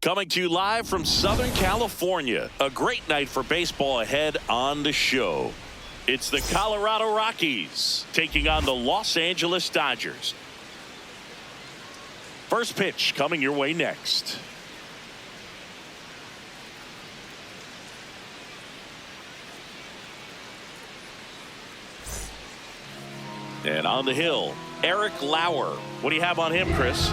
Coming to you live from Southern California. A great night for baseball ahead on the show. It's the Colorado Rockies taking on the Los Angeles Dodgers. First pitch coming your way next. And on the hill, Eric Lauer. What do you have on him, Chris?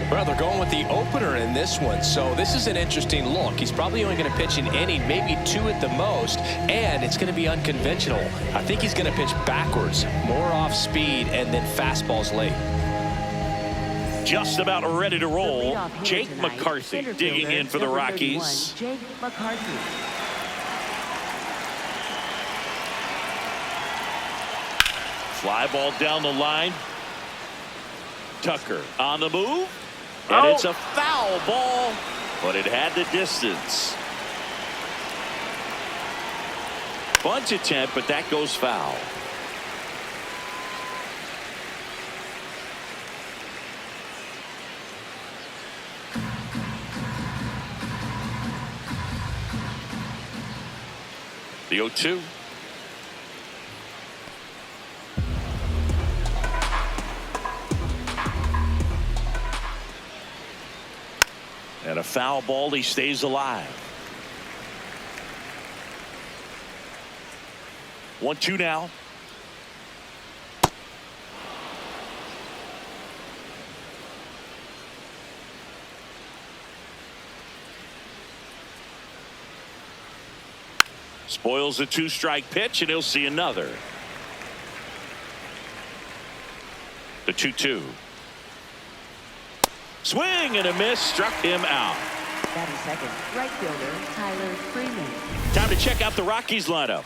Well, they're going with the opener in this one, so this is an interesting look. He's probably only going to pitch an inning, maybe two at the most, and it's going to be unconventional. I think he's going to pitch backwards, more off speed, and then fastballs late. Just about ready to roll. Jake McCarthy digging in for the Rockies. Jake McCarthy. Fly ball down the line. Tucker on the move. And it's a foul ball, but it had the distance. Bunt attempt, but that goes foul. The 0-2. And a foul ball, he stays alive. 1-2 now. Spoils a two-strike pitch, and he'll see another. The 2-2. Swing and a miss, struck him out. Batting second, right fielder Tyler Freeman. Time to check out the Rockies lineup.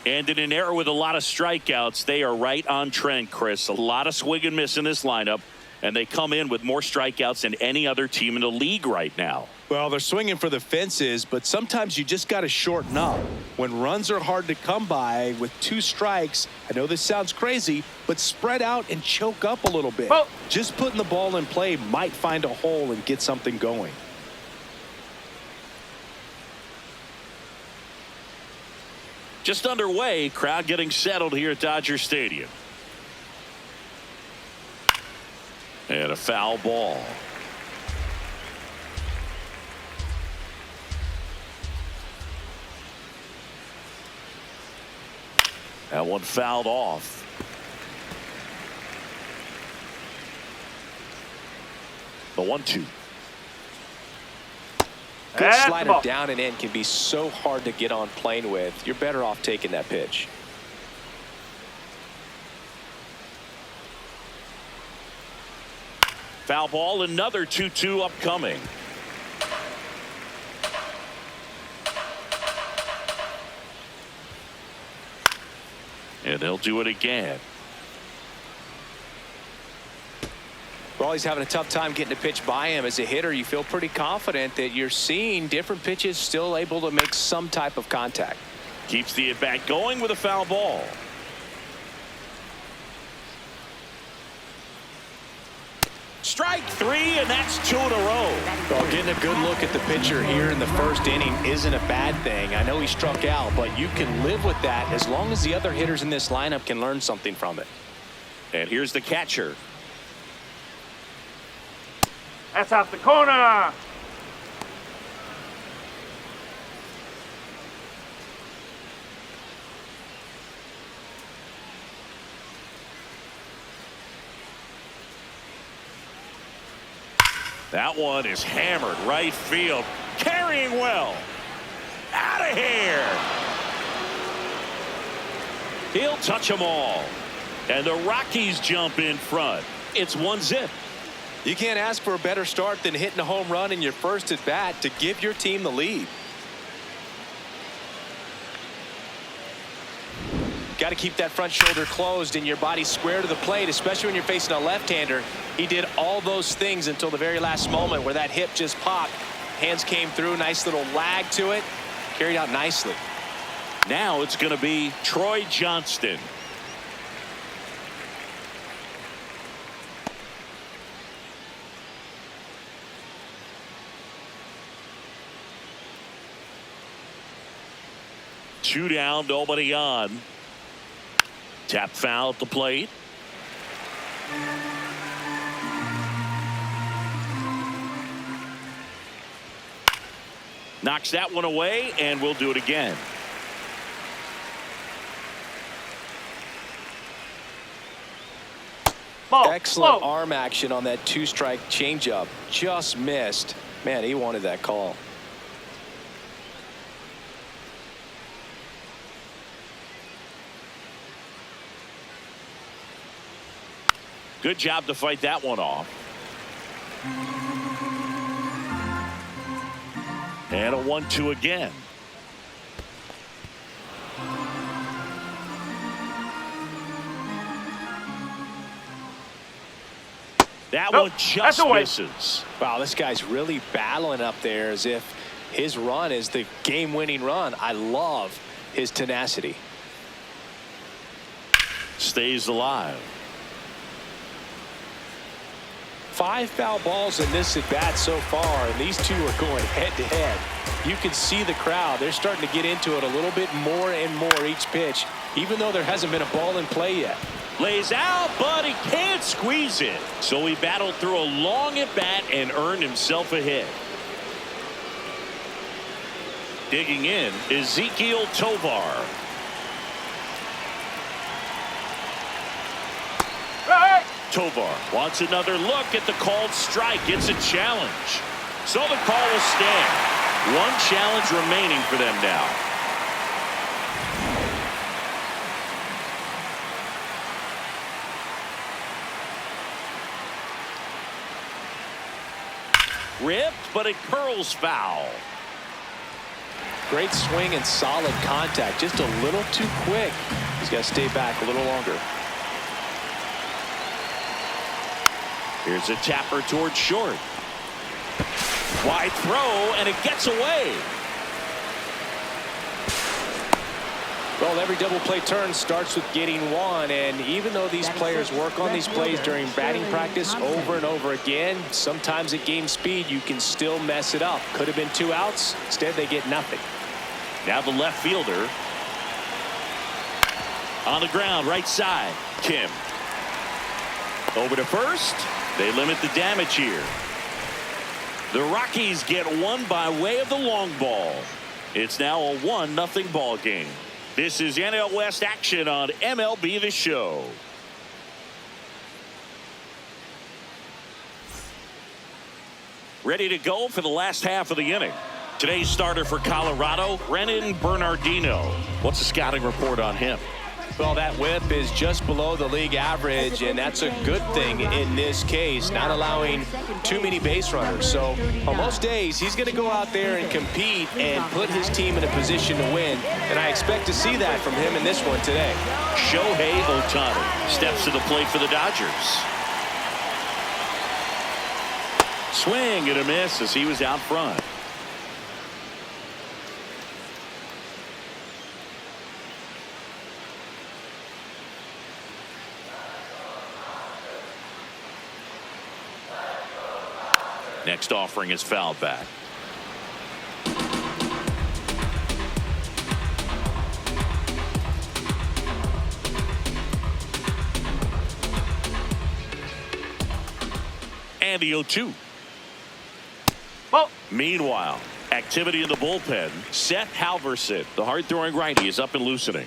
And in an era with a lot of strikeouts, they are right on trend, Chris. A lot of swing and miss in this lineup, and they come in with more strikeouts than any other team in the league right now. Well, they're swinging for the fences, but sometimes you just got to shorten up. When runs are hard to come by with two strikes, I know this sounds crazy, but spread out and choke up a little bit. Just putting the ball in play might find a hole and get something going. Just underway, crowd getting settled here at Dodger Stadium. And a foul ball. That one fouled off. The 1-2. Good slider down and in can be so hard to get on plane with. You're better off taking that pitch. Foul ball, another 2-2 upcoming. And they'll do it again. Well, he's having a tough time getting a pitch by him. As a hitter, you feel pretty confident that you're seeing different pitches still able to make some type of contact. Keeps the at-bat going with a foul ball. Strike three, and that's two in a row. Well, getting a good look at the pitcher here in the first inning isn't a bad thing. I know he struck out, but you can live with that as long as the other hitters in this lineup can learn something from it. And here's the catcher. That's off the corner. That one is hammered right field. Carrying well. Out of here. He'll touch them all. And the Rockies jump in front. It's 1-0. You can't ask for a better start than hitting a home run in your first at bat to give your team the lead. Got to keep that front shoulder closed and your body square to the plate, especially when you're facing a left-hander. He did all those things until the very last moment where that hip just popped. Hands came through, nice little lag to it, carried out nicely. Now it's going to be Troy Johnston. 2 down, nobody on. Tap foul at the plate. Knocks that one away, and we'll do it again. Excellent arm action on that 2-strike changeup. Just missed. Man, he wanted that call. Good job to fight that one off. And a 1-2 again. That one just misses. Wow, this guy's really battling up there as if his run is the game-winning run. I love his tenacity. Stays alive. 5 foul balls in this at-bat so far, and these two are going head-to-head. You can see the crowd. They're starting to get into it a little bit more and more each pitch, even though there hasn't been a ball in play yet. Lays out, but he can't squeeze it. So he battled through a long at-bat and earned himself a hit. Digging in, Ezekiel Tovar. Tovar wants another look at the called strike. It's a challenge. So the call will stand. One challenge remaining for them now. Ripped, but it curls foul. Great swing and solid contact. Just a little too quick. He's got to stay back a little longer. Here's a tapper towards short. Wide throw, and it gets away. Well, every double play turn starts with getting one, and even though these players work on these plays during batting practice over and over again, sometimes at game speed you can still mess it up. Could have been 2 outs. Instead, they get nothing. Now the left fielder. On the ground, right side, Kim. Over to first. They limit the damage here. The Rockies get one by way of the long ball. It's now a 1-0 ball game. This is NL West action on MLB The Show. Ready to go for the last half of the inning. Today's starter for Colorado, Brennan Bernardino. What's the scouting report on him? Well, that whip is just below the league average, and that's a good thing in this case, not allowing too many base runners. So on most days, he's going to go out there and compete and put his team in a position to win, and I expect to see that from him in this one today. Shohei Ohtani steps to the plate for the Dodgers. Swing and a miss as he was out front. Next offering is fouled back. And the 0-2. Meanwhile, activity in the bullpen. Seth Halverson, the hard-throwing righty, is up and loosening.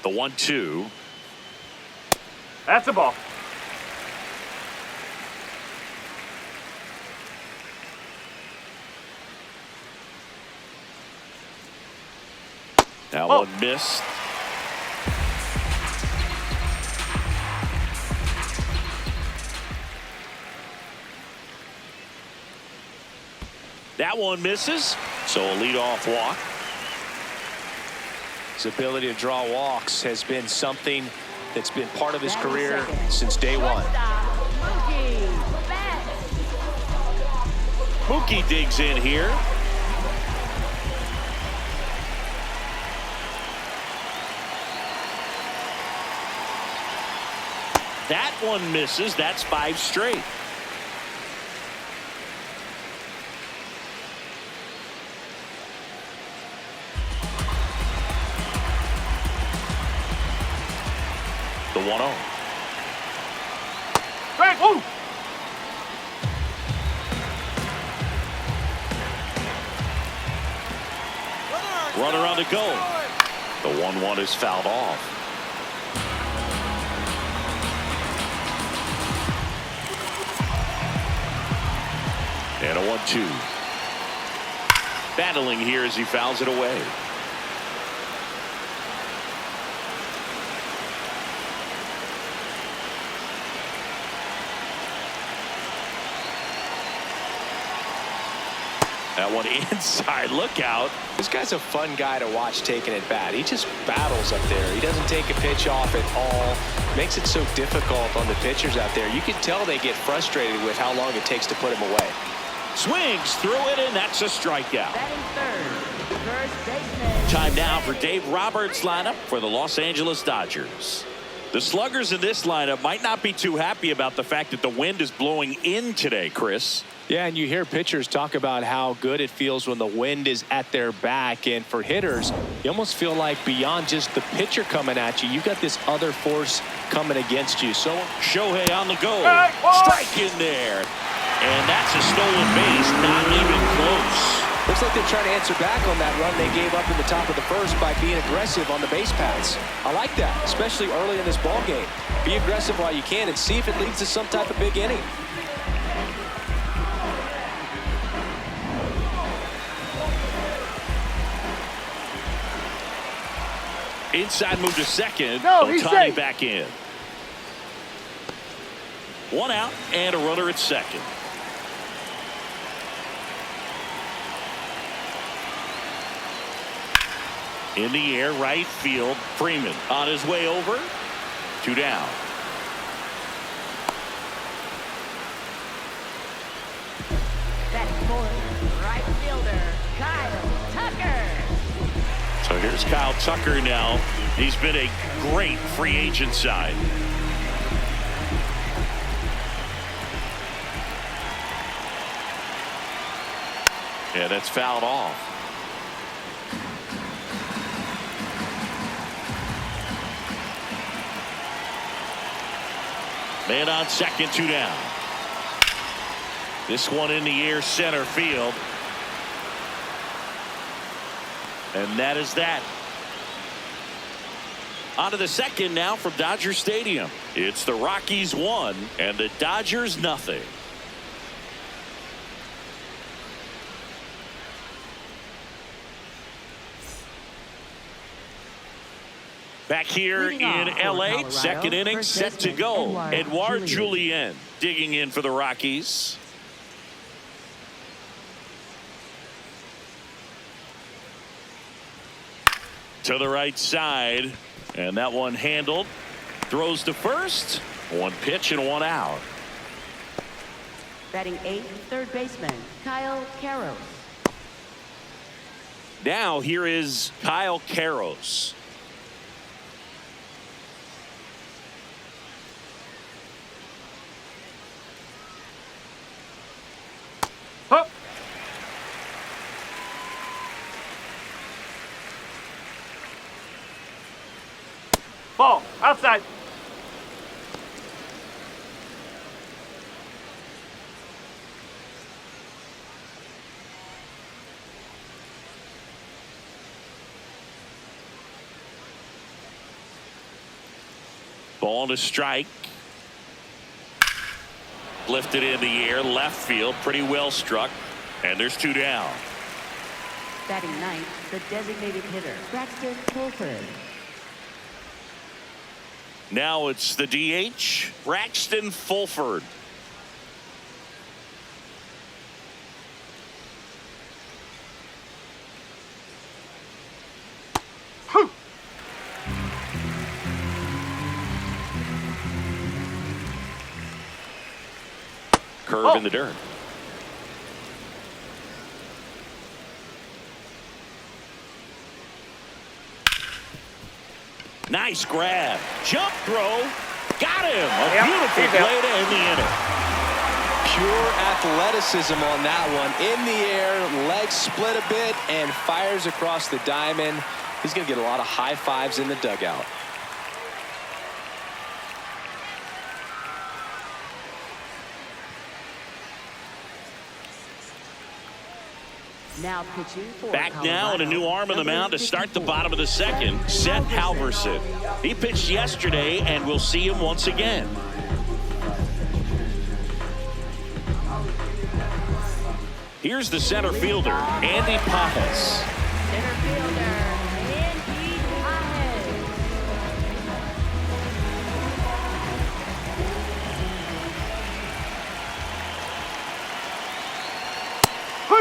The 1-2. That's a ball. That one missed. That one misses. So a leadoff walk. His ability to draw walks has been something that's been part of his career since day one. Mookie digs in here. That one misses. That's 5 straight. The 1-0. Hey, oh! Runner on the go. The 1-1 is fouled off. And a 1-2. Battling here as he fouls it away. That one inside. Look out. This guy's a fun guy to watch taking at bat. He just battles up there. He doesn't take a pitch off at all. Makes it so difficult on the pitchers out there. You can tell they get frustrated with how long it takes to put him away. Swings through it, and that's a strikeout. Batting third, first baseman. Time now for Dave Roberts' lineup for the Los Angeles Dodgers. The sluggers in this lineup might not be too happy about the fact that the wind is blowing in today, Chris. Yeah, and you hear pitchers talk about how good it feels when the wind is at their back. And for hitters, you almost feel like beyond just the pitcher coming at you, you've got this other force coming against you. So Shohei on the go. Hey, strike in there. And that's a stolen base. Not even close. looks like they're trying to answer back on that run they gave up in the top of the first by being aggressive on the base paths. I like that, especially early in this ball game. Be aggressive while you can and see if it leads to some type of big inning. Inside move to second. No, he's Ohtani safe. back in. One out and a runner at second. In the air, right field. Freeman on his way over. 2 down. Batting fourth, right fielder, Kyle Tucker. So here's Kyle Tucker now. He's been a great free agent sign. Yeah, that's fouled off. Man on second, 2 down. This one in the air, center field. And that is that. On to the second now from Dodger Stadium. It's the Rockies 1 and the Dodgers nothing. Back here Leading in off for LA, Colorado, second inning first set to baseman go. Edouard Edouard Julien. Julien digging in for the Rockies. To the right side, and that one handled. Throws to first. 1 pitch and 1 out. Batting eighth, third baseman, Kyle Carros. Now here is Kyle Carros. Hup. Ball outside. Ball to strike. Lifted in the air, left field, pretty well struck. And there's 2 down. Batting ninth, the designated hitter, Braxton Fulford. Now it's the DH, Braxton Fulford. Whew. Curve in the dirt. Nice grab. Jump throw. Got him. A beautiful play to end the inning. Pure athleticism on that one. In the air, legs split a bit, and fires across the diamond. He's going to get a lot of high fives in the dugout. Now pitching for Back now and a new arm on the mound to start the bottom of the second, Seth Halverson. He pitched yesterday, and we'll see him once again. Here's the center fielder, Andy Pajes. Center fielder, Andy Pajes.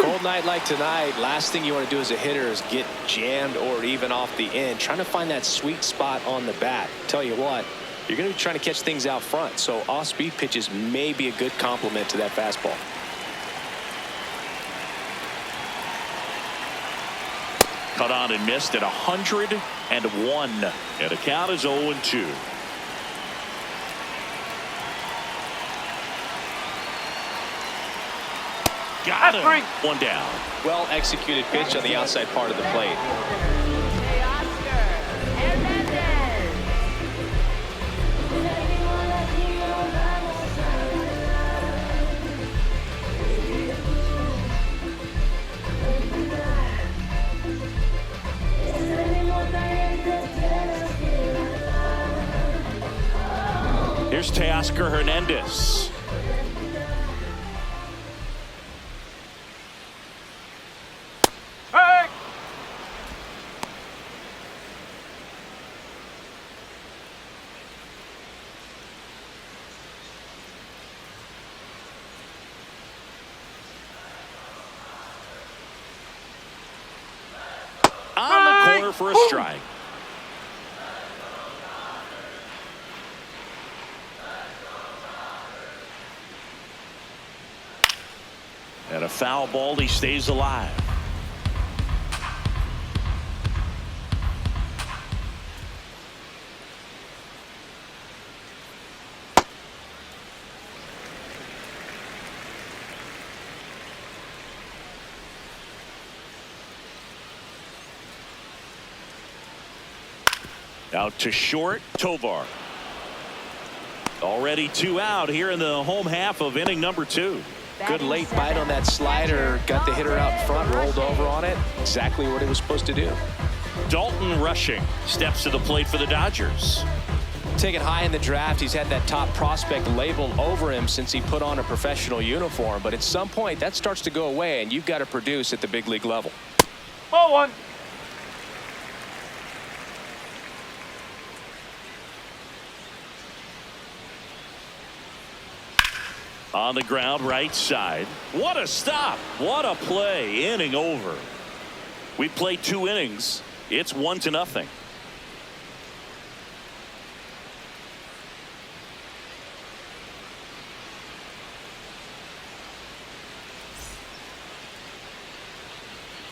Cold night like tonight, last thing you want to do as a hitter is get jammed or even off the end. Trying to find that sweet spot on the bat. Tell you what, you're going to be trying to catch things out front, so off-speed pitches may be a good complement to that fastball. Cut on and missed at 101. And the count is 0-2. Got him. One down. Well executed pitch on the outside part of the plate. Here's Teoscar Hernandez. Hey! On the corner for a strike. And a foul ball, he stays alive. Out to short, Tovar. Already 2 out here in the home half of inning number 2. Good late bite on that slider. Got the hitter out front, rolled over on it. Exactly what he was supposed to do. Dalton Rushing steps to the plate for the Dodgers. Taken high in the draft, he's had that top prospect labeled over him since he put on a professional uniform. But at some point, that starts to go away, and you've got to produce at the big league level. Ball one. On the ground, right side. What a stop. What a play. Inning over. We played 2 innings. It's 1-0.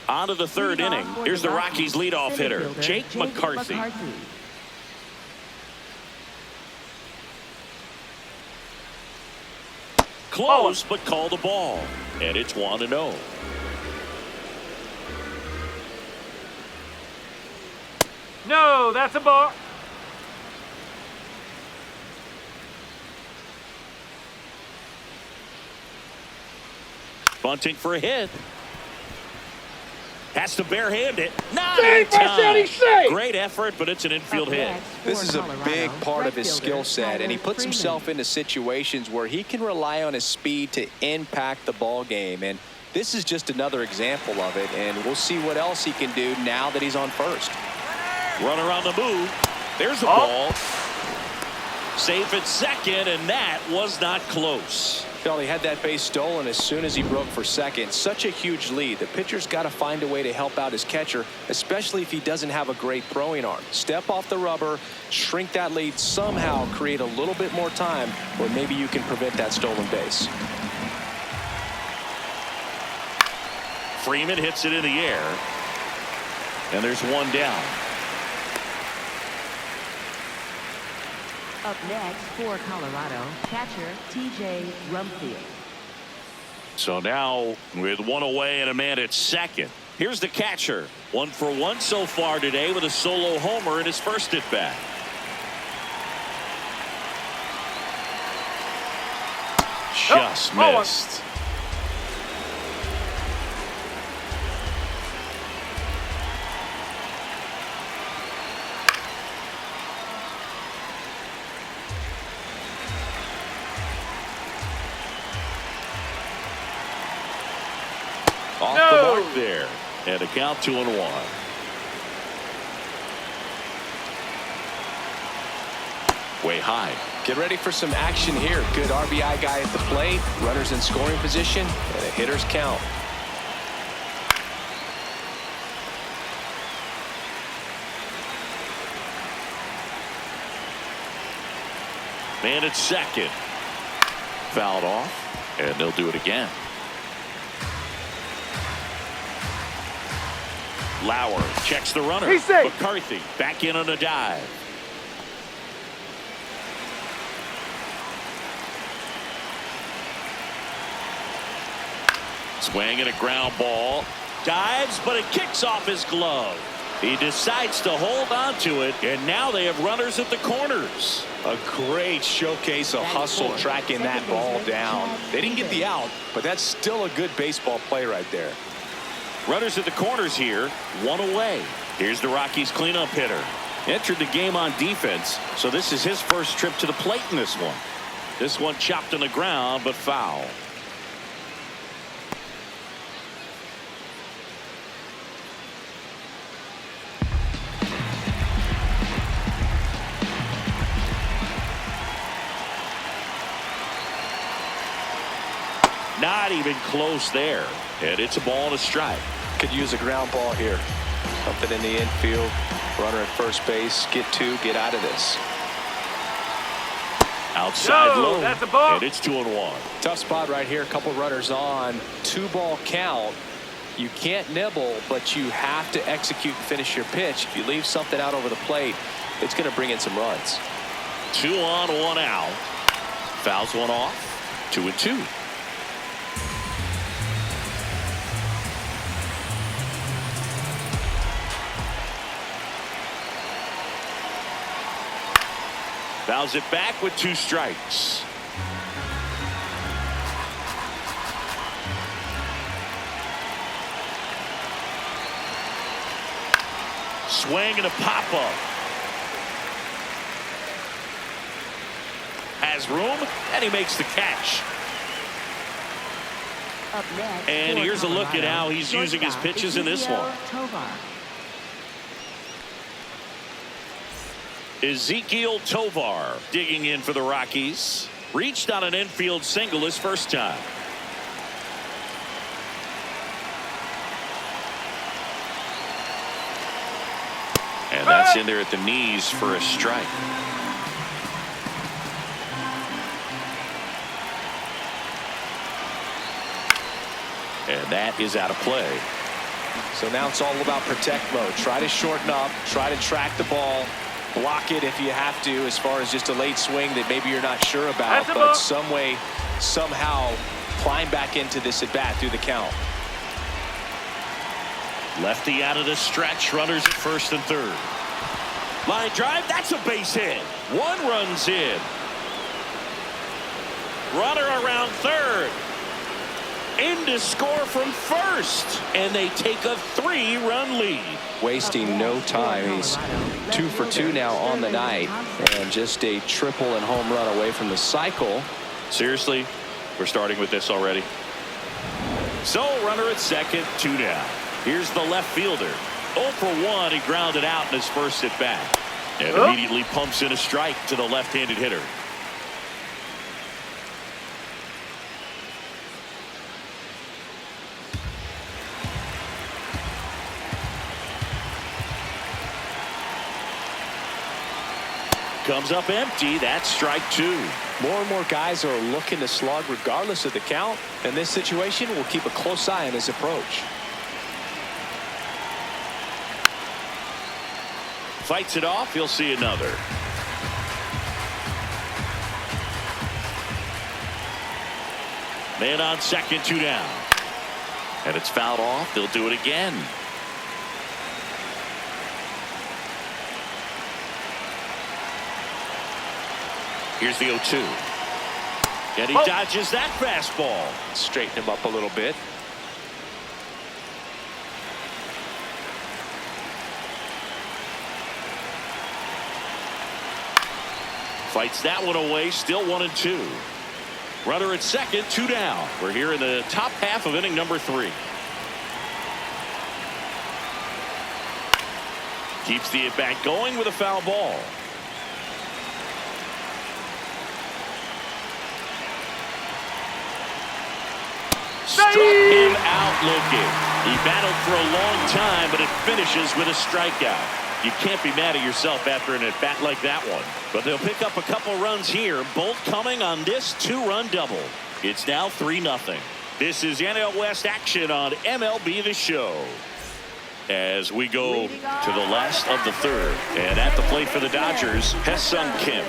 On to the 3rd inning. Here's the Rockies' leadoff hitter, Jake McCarthy. Close, but call the ball. And it's 1-0. No, that's a ball. Bunting for a hit. Has to barehand it. Not in time. Great effort, but it's an infield hit. This is a big part of his skill set, and he puts himself into situations where he can rely on his speed to impact the ball game. And this is just another example of it, and we'll see what else he can do now that he's on first. Runner on the move. There's a ball. Safe at second, and that was not close. Well, he had that base stolen as soon as he broke for second. Such a huge lead. The pitcher's got to find a way to help out his catcher, especially if he doesn't have a great throwing arm. Step off the rubber, shrink that lead, somehow create a little bit more time where maybe you can prevent that stolen base. Freeman hits it in the air, and there's 1 down. Up next for Colorado, catcher TJ Rumfield. So now with one away and a man at second. Here's the catcher. 1 for 1 so far today with a solo homer in his first at bat. Just missed. Off the mark there. And a count 2-1. Way high. Get ready for some action here. Good RBI guy at the plate. Runners in scoring position. And a hitter's count. Man at second. Fouled off. And they'll do it again. Lauer checks the runner. He's safe. McCarthy back in on a dive. Swinging a ground ball. Dives, but it kicks off his glove. He decides to hold on to it, and now they have runners at the corners. A great showcase of hustle tracking that ball down. They didn't get the out, but that's still a good baseball play right there. Runners at the corners here, 1 away. Here's the Rockies cleanup hitter. Entered the game on defense, so this is his first trip to the plate in this one. This one chopped on the ground, but foul. Not even close there. And it's a ball and a strike. Could use a ground ball here. Something in the infield. Runner at first base. Get 2. Get out of this. Outside No, low. that's a ball. And it's 2-1. Tough spot right here. A couple runners on. 2-ball count. You can't nibble, but you have to execute and finish your pitch. If you leave something out over the plate, it's going to bring in some runs. 2 on, 1 out. Fouls one off. 2-2. Fouls it back with 2 strikes. Swing and a pop-up. Has room, and he makes the catch. Up next And for here's a look at Colorado, how he's using his shortstop pitches in this one. Tovar. Ezequiel Tovar digging in for the Rockies. Reached on an infield single his first time. And that's in there at the knees for a strike. And that is out of play. So now it's all about protect mode. Try to shorten up. Try to track the ball. Block it if you have to, as far as just a late swing that maybe you're not sure about, but some way, somehow climb back into this at bat through the count. Lefty out of the stretch. Runners at first and third. Line drive. That's a base hit. 1 runs in. Runner around third. In to score from first. And they take a 3-run lead. Wasting no time. He's 2 for 2 now on the night, and just a triple and home run away from the cycle. Seriously, we're starting with this already. So runner at second, 2 down. Here's the left fielder. 0 for 1. He grounded out in his first at bat, and immediately pumps in a strike to the left-handed hitter. Comes up empty. That's strike 2. More and more guys are looking to slug regardless of the count. In this situation, we'll keep a close eye on his approach. Fights it off. He'll see another. Man on second, 2 down. And it's fouled off. They'll do it again. Here's the 0-2. And he dodges that fastball. Straighten him up a little bit. Fights that one away. Still 1-2. Runner at second, 2 down. We're here in the top half of inning number 3. Keeps the at-bat going with a foul ball. Struck him out looking. He battled for a long time, but it finishes with a strikeout. You can't be mad at yourself after an at-bat like that one. But they'll pick up a couple runs here, both coming on this 2-run double. It's now 3-0. This is NL West action on MLB The Show. As we go to the last of the third. And at the plate for the Dodgers, Ha-Seong Kim.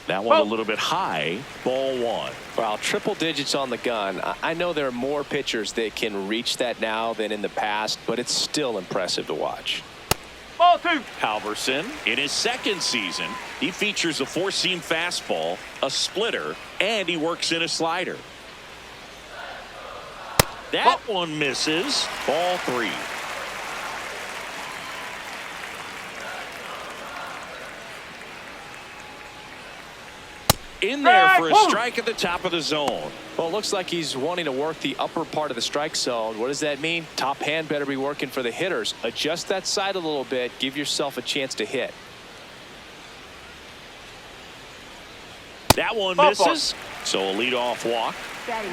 That one a little bit high. Ball 1. Well, triple digits on the gun. I know there are more pitchers that can reach that now than in the past, but it's still impressive to watch. Ball 2. Halverson, in his second season, he features a 4-seam fastball, a splitter, and he works in a slider. That one misses. Ball 3. In there for a strike at the top of the zone. Well, it looks like he's wanting to work the upper part of the strike zone. What does that mean? Top hand better be working for the hitters. Adjust that side a little bit. Give yourself a chance to hit. That one misses. So a leadoff walk.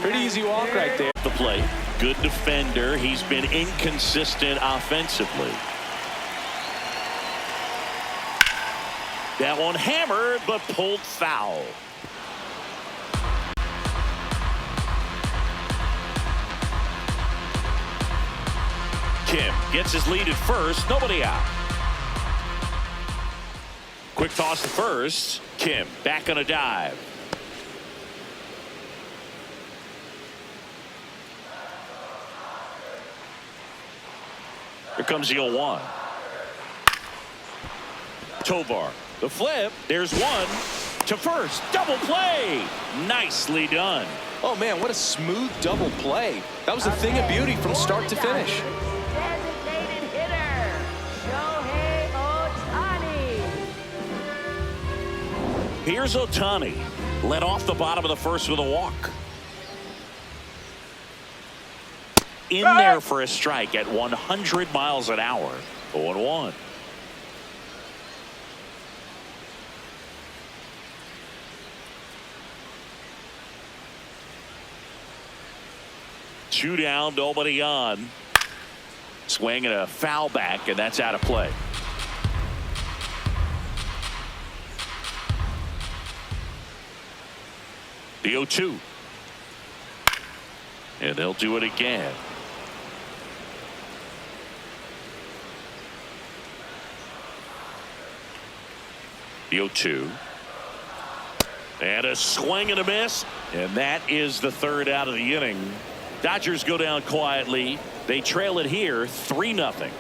Pretty easy walk right there. The play. Good defender. He's been inconsistent offensively. That one hammered but pulled foul. Kim gets his lead at first. Nobody out. Quick toss to first. Kim back on a dive. Here comes the 0-1. Tovar. The flip. There's one to first. Double play. Nicely done. Oh, man, what a smooth double play. That was a thing of beauty from start to finish. Designated hitter, Shohei Ohtani. Here's Ohtani. Led off the bottom of the first with a walk. In there for a strike at 100 miles an hour. 0-1. Two down, nobody on. Swing and a foul back, and that's out of play. The 0-2. And they'll do it again. The 0-2. And a swing and a miss. And that is the third out of the inning. Dodgers go down quietly. They trail it here 3-0.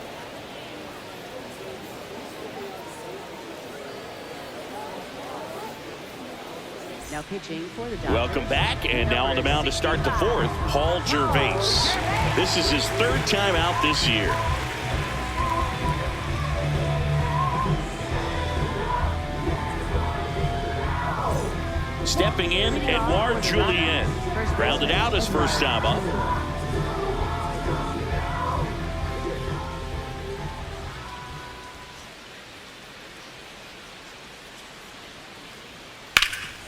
Now pitching for the Dodgers. Welcome back, and now on the mound to start the fourth, Paul Gervais. This is his third time out this year. Stepping in, Edouard Julien. Grounded out his first time up.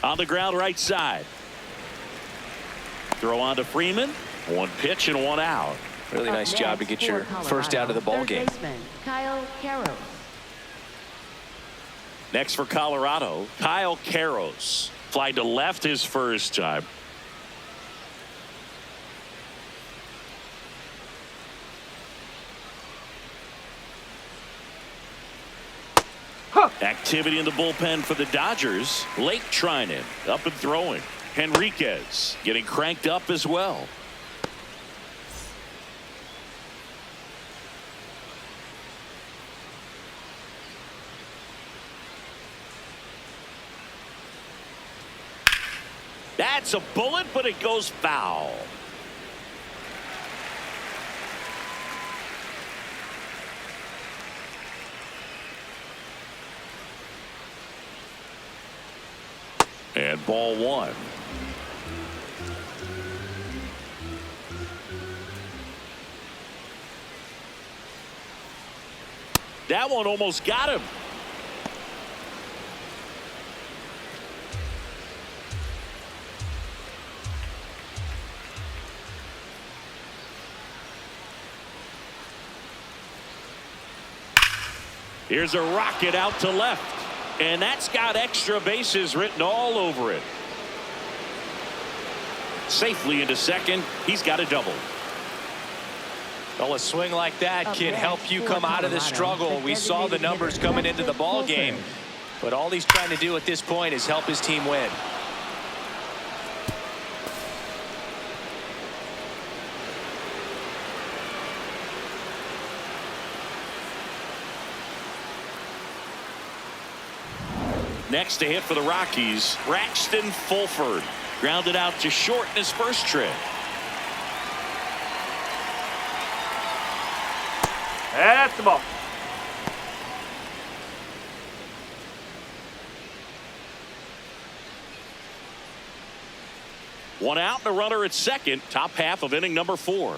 On the ground right side. Throw on to Freeman. One pitch and one out. Really nice job to get your first out of the ball game. Kyle Karros. Next for Colorado, Kyle Karros. Fly to left his first time. Activity in the bullpen for the Dodgers. Lake Trinan up and throwing. Henriquez getting cranked up as well. That's a bullet, but it goes foul. And ball one. That one almost got him. Here's a rocket out to left. And that's got extra bases written all over it. Safely into second. He's got a double. Well, a swing like that can help you come out of the struggle. We saw the numbers coming into the ball game, but all he's trying to do at this point is help his team win. Next to hit for the Rockies, Braxton Fulford. Grounded out to short in his first trip. That's the ball. One out and a runner at second. Top half of inning number 4.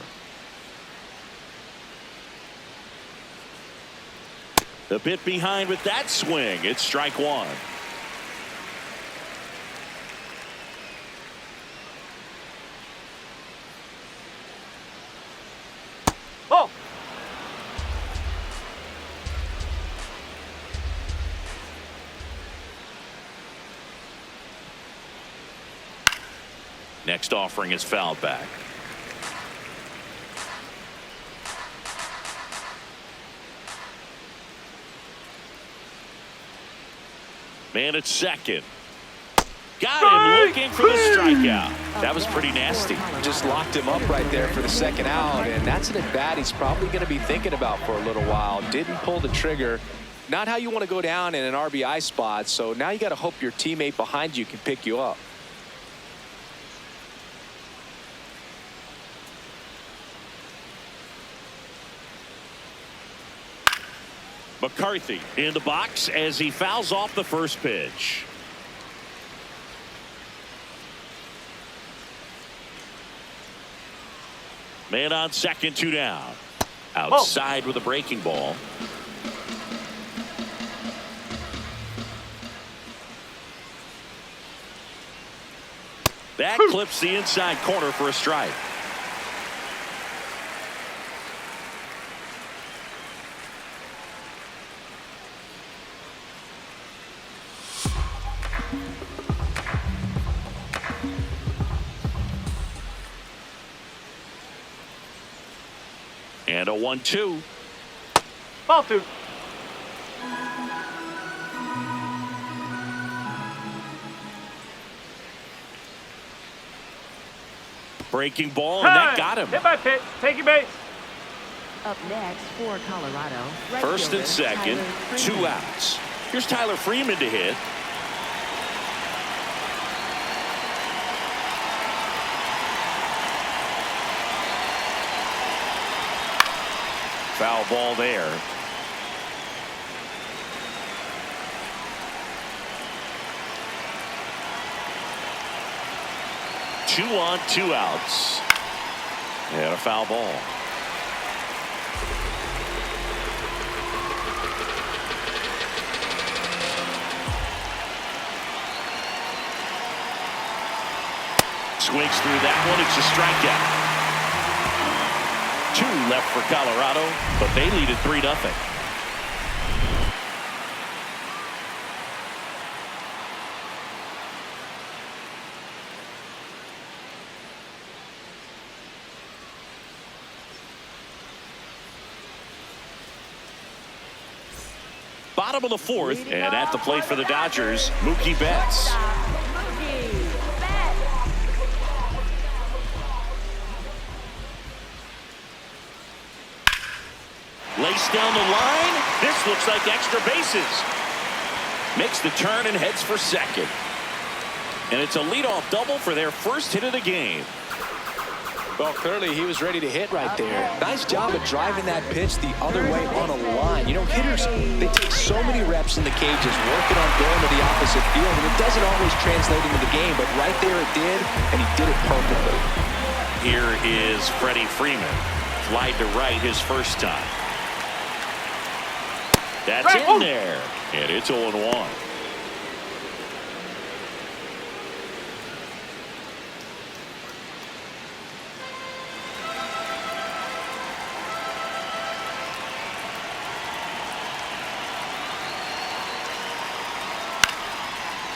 A bit behind with that swing. It's strike one. Oh. Next offering is fouled back. Man at second. Got him looking for the strikeout. That was pretty nasty. Just locked him up right there for the second out, and that's an at-bat he's probably going to be thinking about for a little while. Didn't pull the trigger. Not how you want to go down in an RBI spot, so now you got to hope your teammate behind you can pick you up. McCarthy in the box as he fouls off the first pitch. Man on second, 2 down. Outside with a breaking ball. That clips the inside corner for a strike. And a 1-2. Ball 2. Breaking ball, and that got him. Hit by pitch. Take your base. Up next for Colorado. right First and fielder, second, Tyler 2 Freeman. outs. Here's Tyler Freeman to hit. Foul ball there. Two on, 2 outs. And a foul ball. Swings through that one. It's a strikeout. 2 left for Colorado, but they lead at 3-0. Bottom of the fourth, and at the plate for the Dodgers, Mookie Betts. Laced down the line. This looks like extra bases. Makes the turn and heads for second. And it's a leadoff double for their first hit of the game. Well, clearly he was ready to hit right there. Nice job of driving that pitch the other way on a line. You know, hitters, they take so many reps in the cages, working on going to the opposite field, and it doesn't always translate into the game, but right there it did, and he did it perfectly. Here is Freddie Freeman. Flied to right his first time. That's in there, and it's 0-1.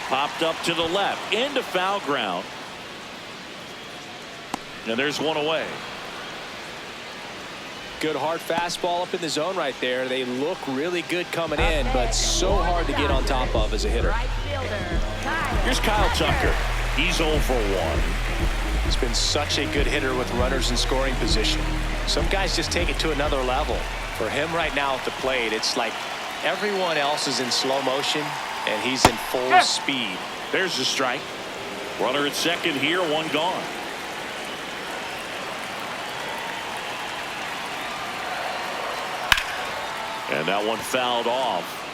Popped up to the left, into foul ground. And there's one away. Good hard fastball up in the zone right there. They look really good coming in, but so hard to get on top of as a hitter. Here's Kyle Tucker. He's 0 for 1. He's been such a good hitter with runners in scoring position. Some guys just take it to another level. For him right now at the plate, it's like everyone else is in slow motion, and he's in full speed. There's the strike. Runner at second here, one gone. And that one fouled off.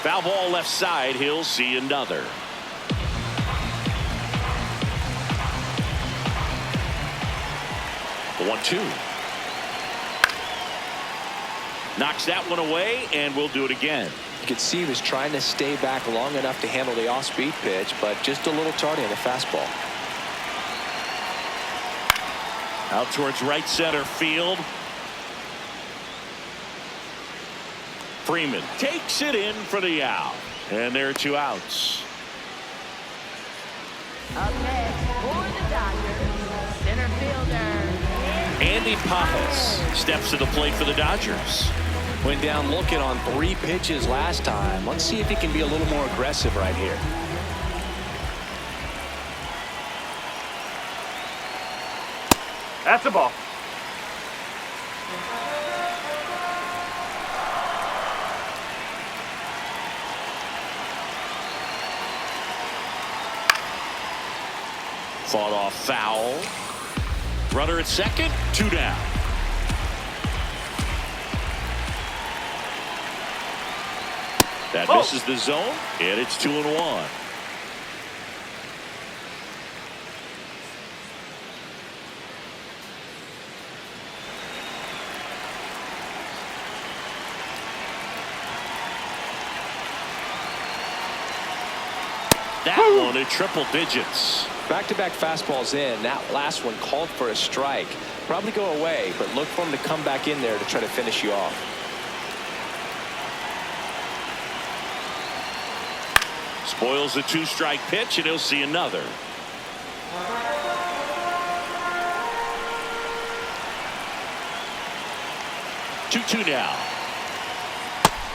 Foul ball left side. He'll see another. The 1-2. Knocks that one away, and we'll do it again. You could see he was trying to stay back long enough to handle the off-speed pitch, but just a little tardy on the fastball. Out towards right center field. Freeman takes it in for the out. And there are 2 outs. Up next for the Dodgers, center fielder Andy Pajas steps to the plate for the Dodgers. Went down looking on 3 pitches last time. Let's see if he can be a little more aggressive right here. That's a ball. Fought off foul. Runner at second, 2 down. That misses the zone, and it's 2-1. That one in triple digits. Back-to-back fastballs in. That last one called for a strike. Probably go away, but look for him to come back in there to try to finish you off. Spoils the 2-strike pitch, and he'll see another. Two now.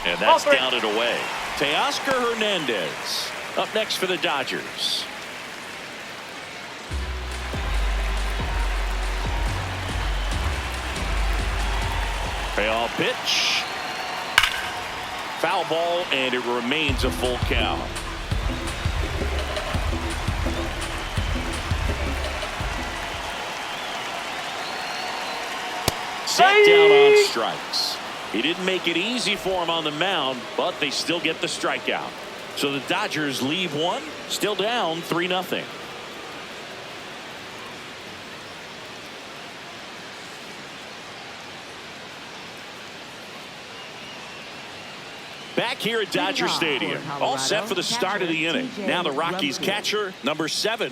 And that's down and away. Teoscar Hernandez up next for the Dodgers. Payoff pitch. Foul ball, and it remains a full count. Set down on strikes. He didn't make it easy for him on the mound, but they still get the strikeout. So the Dodgers leave one, still down 3-0. Back here at Dodger Stadium, all set for the start of the inning. Now the Rockies catcher, number 7.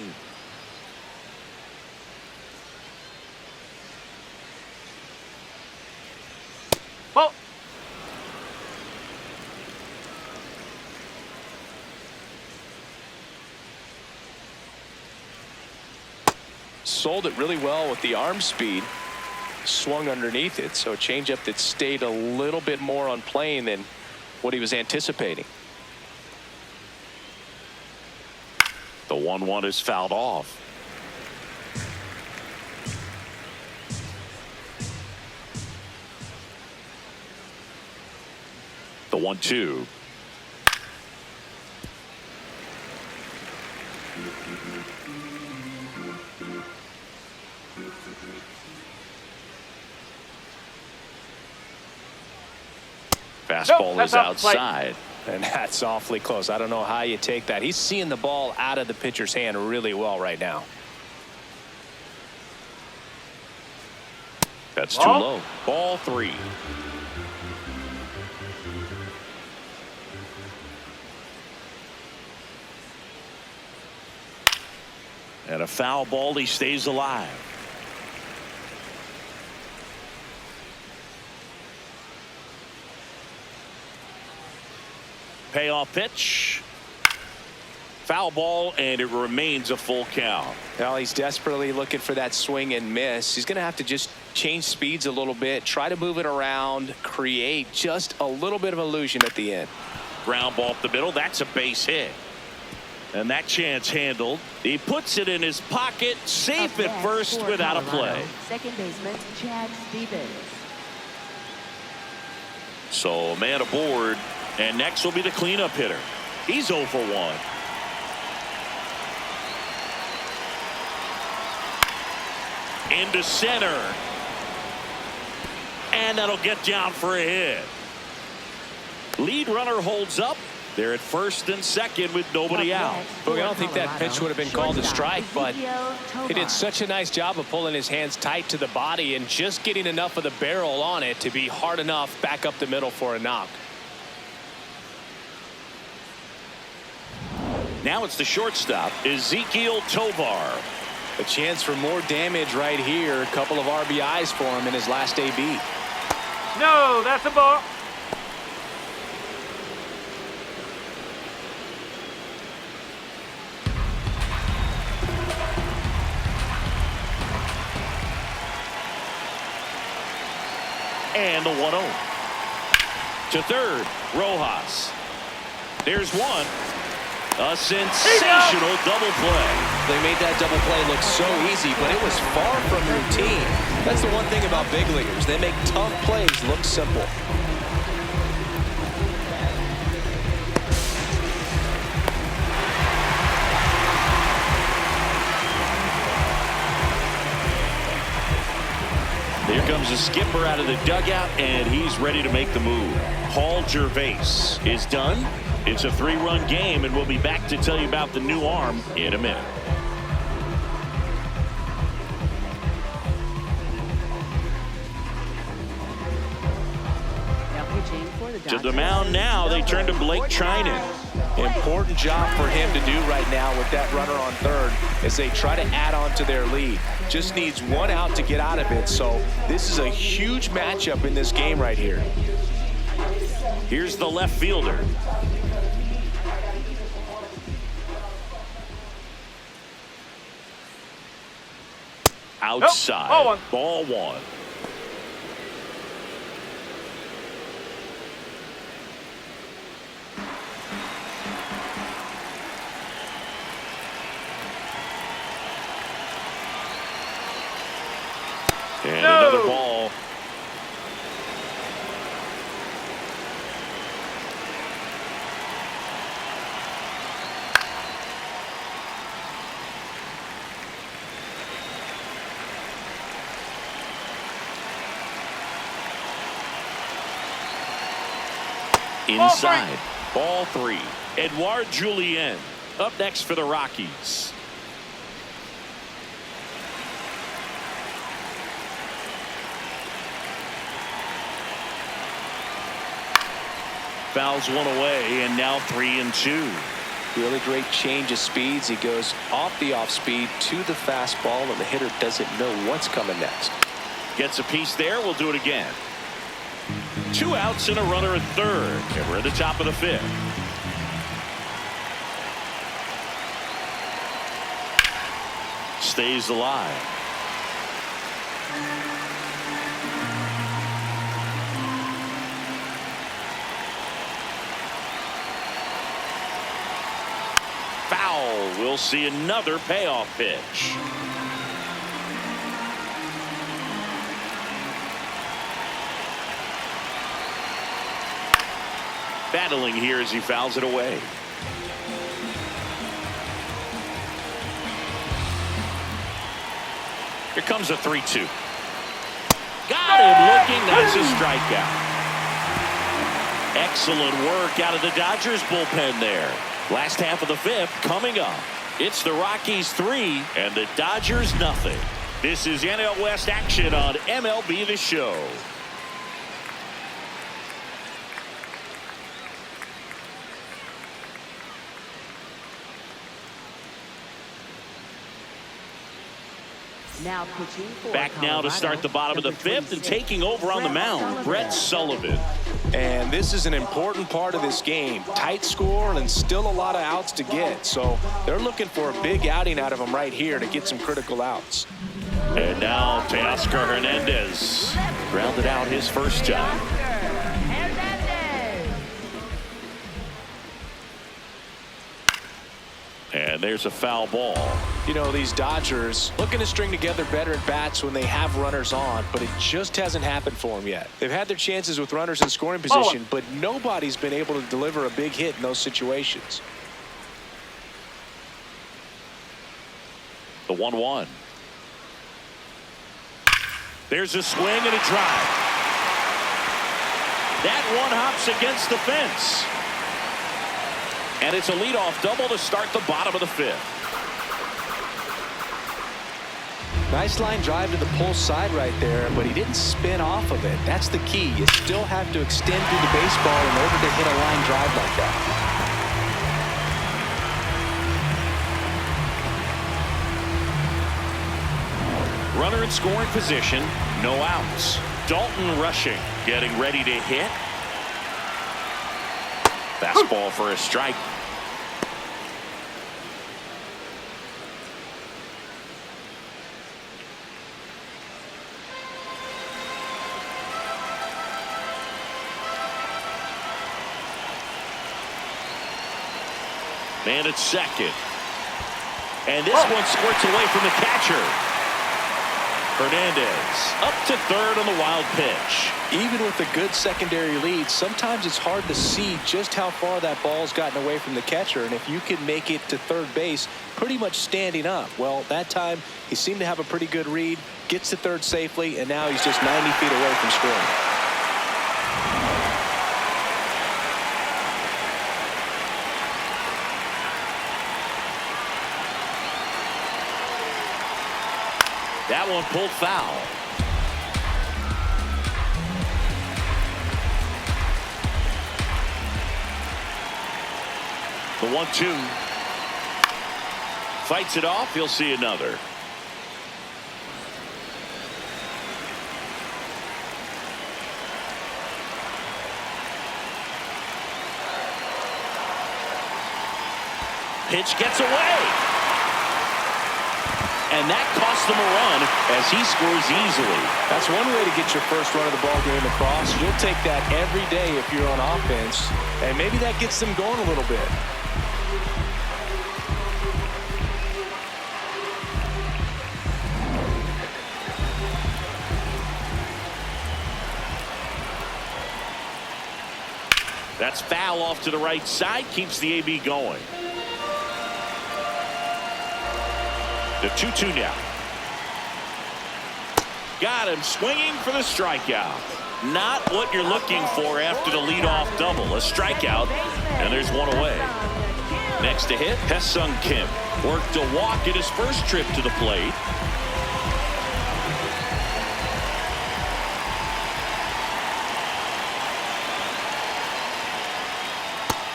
sold it really well with the arm speed. Swung underneath it, so a changeup that stayed a little bit more on plane than what he was anticipating. The 1-1 is fouled off. The 1-2. Fastball is outside. And that's awfully close. I don't know how you take that. He's seeing the ball out of the pitcher's hand really well right now. That's too low. Ball 3. And a foul ball. He stays alive. Payoff pitch. Foul ball, and it remains a full count. Well, he's desperately looking for that swing and miss. He's going to have to just change speeds a little bit, try to move it around, create just a little bit of illusion at the end. Ground ball up the middle. That's a base hit. And that chance handled. He puts it in his pocket, safe at first without a play. Second baseman Chad Stevens. So a man aboard, and next will be the cleanup hitter. He's 0 for 1. Into center. And that'll get down for a hit. Lead runner holds up. They're at first and second with nobody out. But I don't think that pitch would have been called a strike, but he did such a nice job of pulling his hands tight to the body and just getting enough of the barrel on it to be hard enough back up the middle for a knock. Now it's the shortstop, Ezekiel Tovar. A chance for more damage right here. A couple of RBIs for him in his last AB. No, that's a ball. And the 1-0. To third, Rojas. There's one. A sensational double play. They made that double play look so easy, but it was far from routine. That's the one thing about big leaguers. They make tough plays look simple. Here comes the skipper out of the dugout, and he's ready to make the move. Paul Gervais is done. It's a 3-run game, and we'll be back to tell you about the new arm in a minute. Now pitching for the To the mound now, they turn to Blake Trinan. Important job for him to do right now with that runner on third as they try to add on to their lead. Just needs one out to get out of it, so this is a huge matchup in this game right here. Here's the left fielder. Outside. Nope. Ball 1. And another ball. Inside. Ball 3. Edouard Julien up next for the Rockies. Fouls one away, and now 3-2. Really great change of speeds. He goes off the off speed to the fastball, and the hitter doesn't know what's coming next. Gets a piece there. We'll do it again. 2 outs and a runner at third. And we're at the top of the 5th. stays alive. Foul. We'll see another payoff pitch. Battling here as he fouls it away. Here comes a 3-2. Got him looking. That's a strikeout. Excellent work out of the Dodgers bullpen there. Last half of the fifth coming up. It's the Rockies 3 and the Dodgers nothing. This is NL West action on MLB The Show. Now pitching for Back now to start the bottom of the fifth and taking over on the mound, Brett Sullivan. And this is an important part of this game. Tight score and still a lot of outs to get. So they're looking for a big outing out of him right here to get some critical outs. And now Teoscar Hernandez grounded out his first time. And there's a foul ball. You know, these Dodgers looking to string together better at bats when they have runners on, but it just hasn't happened for them yet. They've had their chances with runners in scoring position, but nobody's been able to deliver a big hit in those situations. The 1-1. There's a swing and a drive. That one hops against the fence. And it's a leadoff double to start the bottom of the fifth. Nice line drive to the pull side right there, but he didn't spin off of it. That's the key. You still have to extend through the baseball in order to hit a line drive like that. Runner in scoring position, no outs. Dalton rushing, getting ready to hit. Fastball for a strike. Man at second. And this one squirts away from the catcher. Hernandez up to third on the wild pitch. Even with a good secondary lead, sometimes it's hard to see just how far that ball's gotten away from the catcher, and if you can make it to third base pretty much standing up. Well, that time he seemed to have a pretty good read, gets to third safely, and now he's just 90 feet away from scoring. That one pulled foul. The 1-2. Fights it off. He'll see another. Pitch gets away. And that cost them a run as he scores easily. That's one way to get your first run of the ball game across. You'll take that every day if you're on offense, and maybe that gets them going a little bit. That's foul off to the right side, keeps the AB going. The 2-2 now. Got him swinging for the strikeout. Not what you're looking for after the leadoff double. A strikeout, and there's one away. Next to hit, Hae-Sung Kim worked a walk in his first trip to the plate.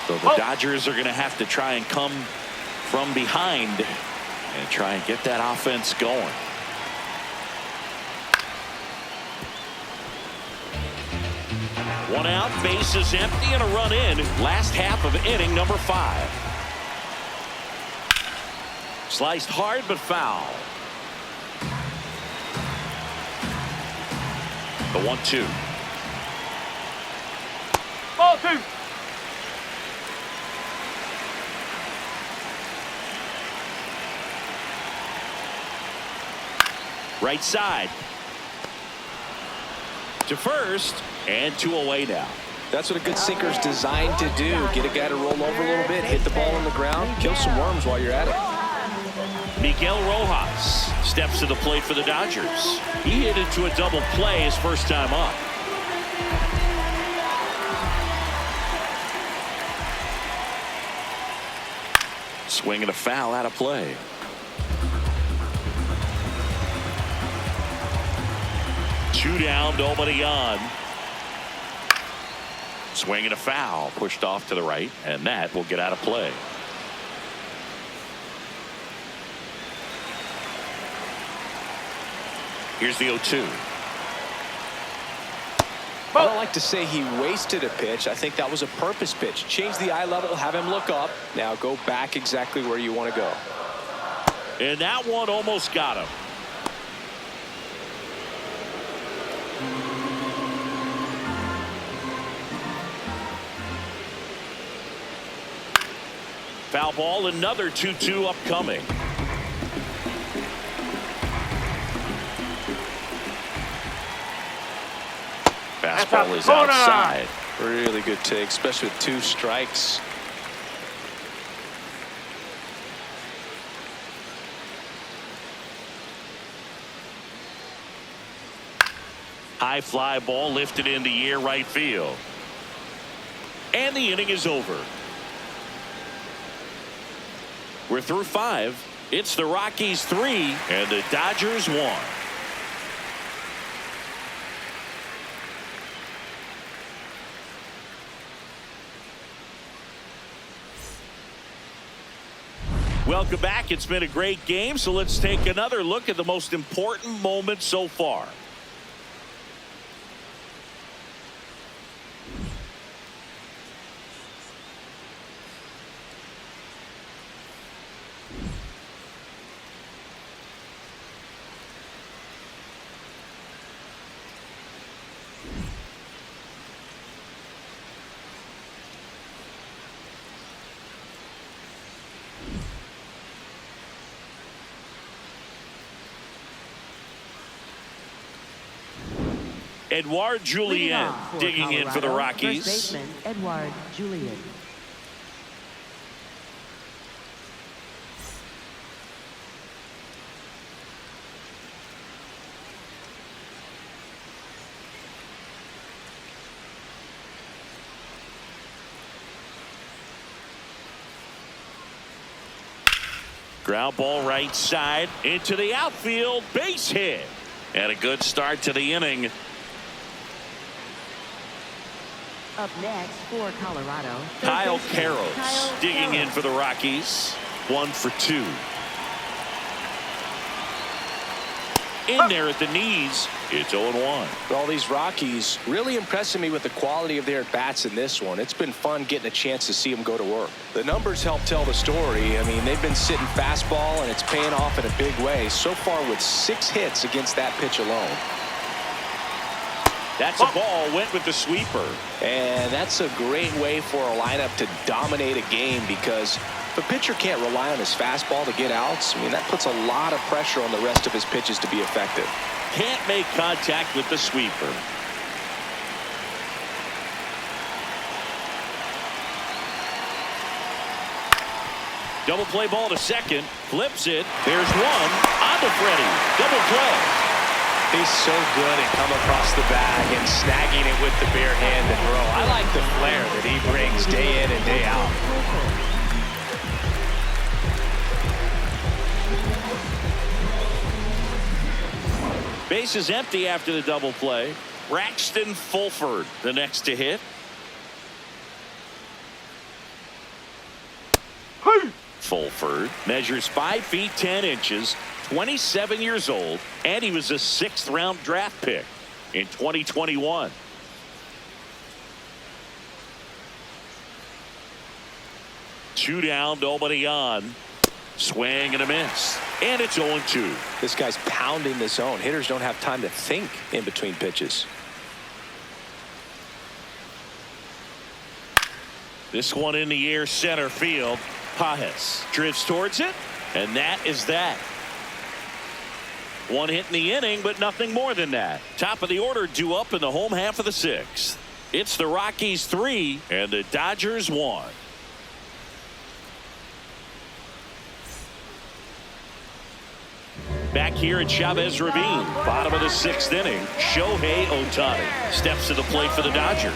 So the Dodgers are going to have to try and come from behind and try and get that offense going. One out, bases empty, and a run in. Last half of inning number 5. Sliced hard but foul. The 1-2. Ball 2. Right side. To first, and 2 away now. That's what a good sinker is designed to do. Get a guy to roll over a little bit, hit the ball on the ground, kill some worms while you're at it. Miguel Rojas steps to the plate for the Dodgers. He hit into a double play his first time up. Swing and a foul out of play. Two down, nobody on. Swing and a foul, pushed off to the right, and that will get out of play. Here's the 0-2. I don't like to say he wasted a pitch. I think that was a purpose pitch. Change the eye level, have him look up. Now go back exactly where you want to go. And that one almost got him. Foul ball, another 2-2 upcoming. Fastball is outside. Really good take, especially with 2 strikes. High fly ball lifted in the air right field. And the inning is over. We're through 5. It's the Rockies 3 and the Dodgers 1. Welcome back. It's been a great game, so let's take another look at the most important moment so far. Edouard Julien digging in for the Rockies. First baseman, Edouard Julien. Ground ball right side into the outfield, base hit. And a good start to the inning. Up next for Colorado, Kyle Carroll digging in for the Rockies. 1 for 2. In there at the knees. It's 0-1. All these Rockies really impressing me with the quality of their at-bats in this one. It's been fun getting a chance to see them go to work. The numbers help tell the story. I mean, they've been sitting fastball, and it's paying off in a big way. So far with 6 hits against that pitch alone. That's a ball, went with the sweeper. And that's a great way for a lineup to dominate a game, because if a pitcher can't rely on his fastball to get outs, I mean, that puts a lot of pressure on the rest of his pitches to be effective. Can't make contact with the sweeper. Double play ball to second, flips it. There's one on the Freddie. Double play. He's so good at coming across the bag and snagging it with the bare hand and throw. I like the flair that he brings day in and day out. Base is empty after the double play. Braxton Fulford, the next to hit. Fulford measures 5 feet 10 inches, 27 years old, and he was a 6th round draft pick in 2021. Two down, nobody on. Swing and a miss. And it's 0-2. This guy's pounding the zone. Hitters don't have time to think in between pitches. This one in the air center field. Pajes drifts towards it, and that is that. One hit in the inning, but nothing more than that. Top of the order due up in the home half of the sixth. It's the Rockies 3 and the Dodgers 1. Back here at Chavez Ravine, bottom of the sixth inning, Shohei Ohtani steps to the plate for the Dodgers.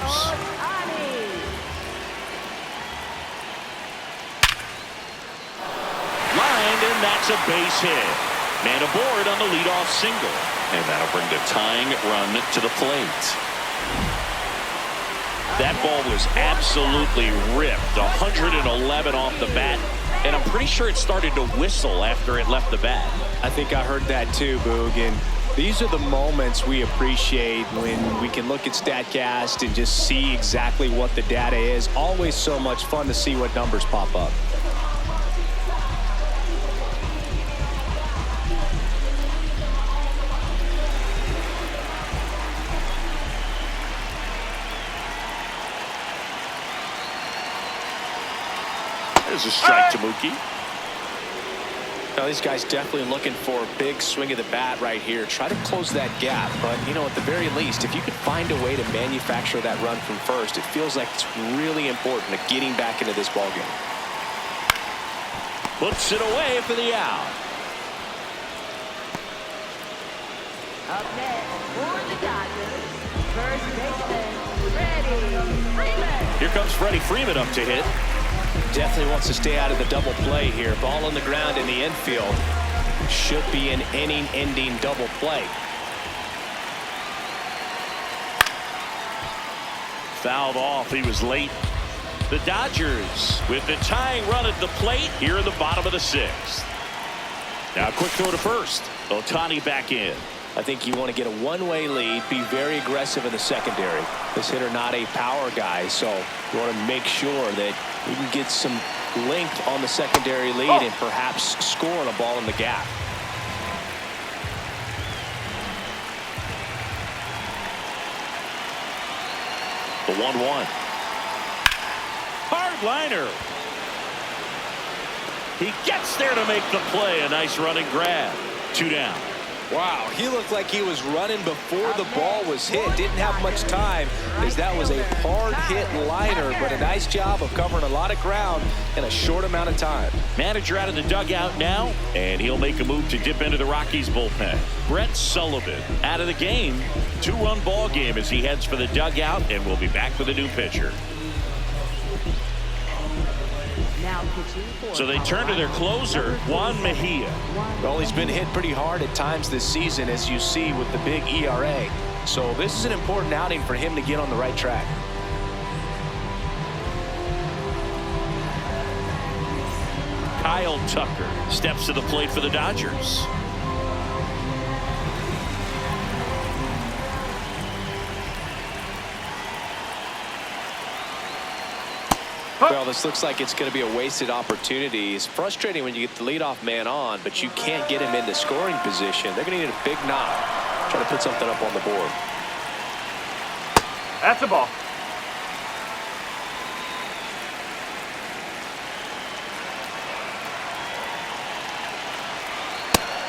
Lined, and that's a base hit. Man aboard on the leadoff single, and that'll bring the tying run to the plate. That ball was absolutely ripped, 111 off the bat, and I'm pretty sure it started to whistle after it left the bat. I think I heard that too, Boog. And these are the moments we appreciate when we can look at StatCast and just see exactly what the data is. Always so much fun to see what numbers pop up. There's a strike to Mookie. Now, these guys definitely looking for a big swing of the bat right here. Try to close that gap. But, you know, at the very least, if you could find a way to manufacture that run from first, it feels like it's really important to getting back into this ballgame. Puts it away for the out. Up next for the Dodgers, first baseman, Freddie Freeman. Here comes Freddie Freeman up to hit. Definitely wants to stay out of the double play here. Ball on the ground in the infield. Should be an inning-ending double play. Fouled off. He was late. The Dodgers with the tying run at the plate here in the bottom of the sixth. Now a quick throw to first. Ohtani back in. I think you want to get a one-way lead, be very aggressive in the secondary. This hitter not a power guy, so you want to make sure that you can get some length on the secondary lead and perhaps score on a ball in the gap. The 1-1. Hard liner. He gets there to make the play. A nice running grab. 2 down. Wow, he looked like he was running before the ball was hit. Didn't have much time as that was a hard hit liner, but a nice job of covering a lot of ground in a short amount of time. Manager out of the dugout now, and he'll make a move to dip into the Rockies bullpen. Brett Sullivan out of the game. 2-run ball game as he heads for the dugout, and we'll be back with a new pitcher. Now pitching for So they turn to their closer, Juan Mejia. Well, he's been hit pretty hard at times this season, as you see with the big ERA. So this is an important outing for him to get on the right track. Kyle Tucker steps to the plate for the Dodgers. Well, this looks like it's going to be a wasted opportunity. It's frustrating when you get the leadoff man on, but you can't get him into scoring position. They're going to need a big knock. Try to put something up on the board. That's a ball.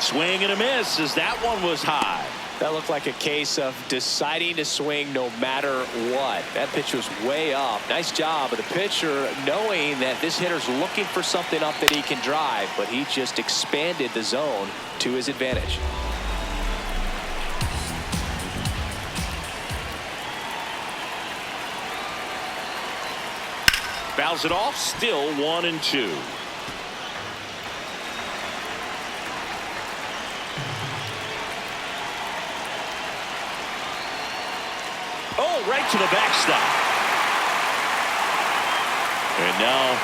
Swing and a miss as that one was high. That looked like a case of deciding to swing no matter what. That pitch was way up. Nice job of the pitcher knowing that this hitter's looking for something up that he can drive, but he just expanded the zone to his advantage. Fouls it off, still 1-2. Oh, right to the backstop. And now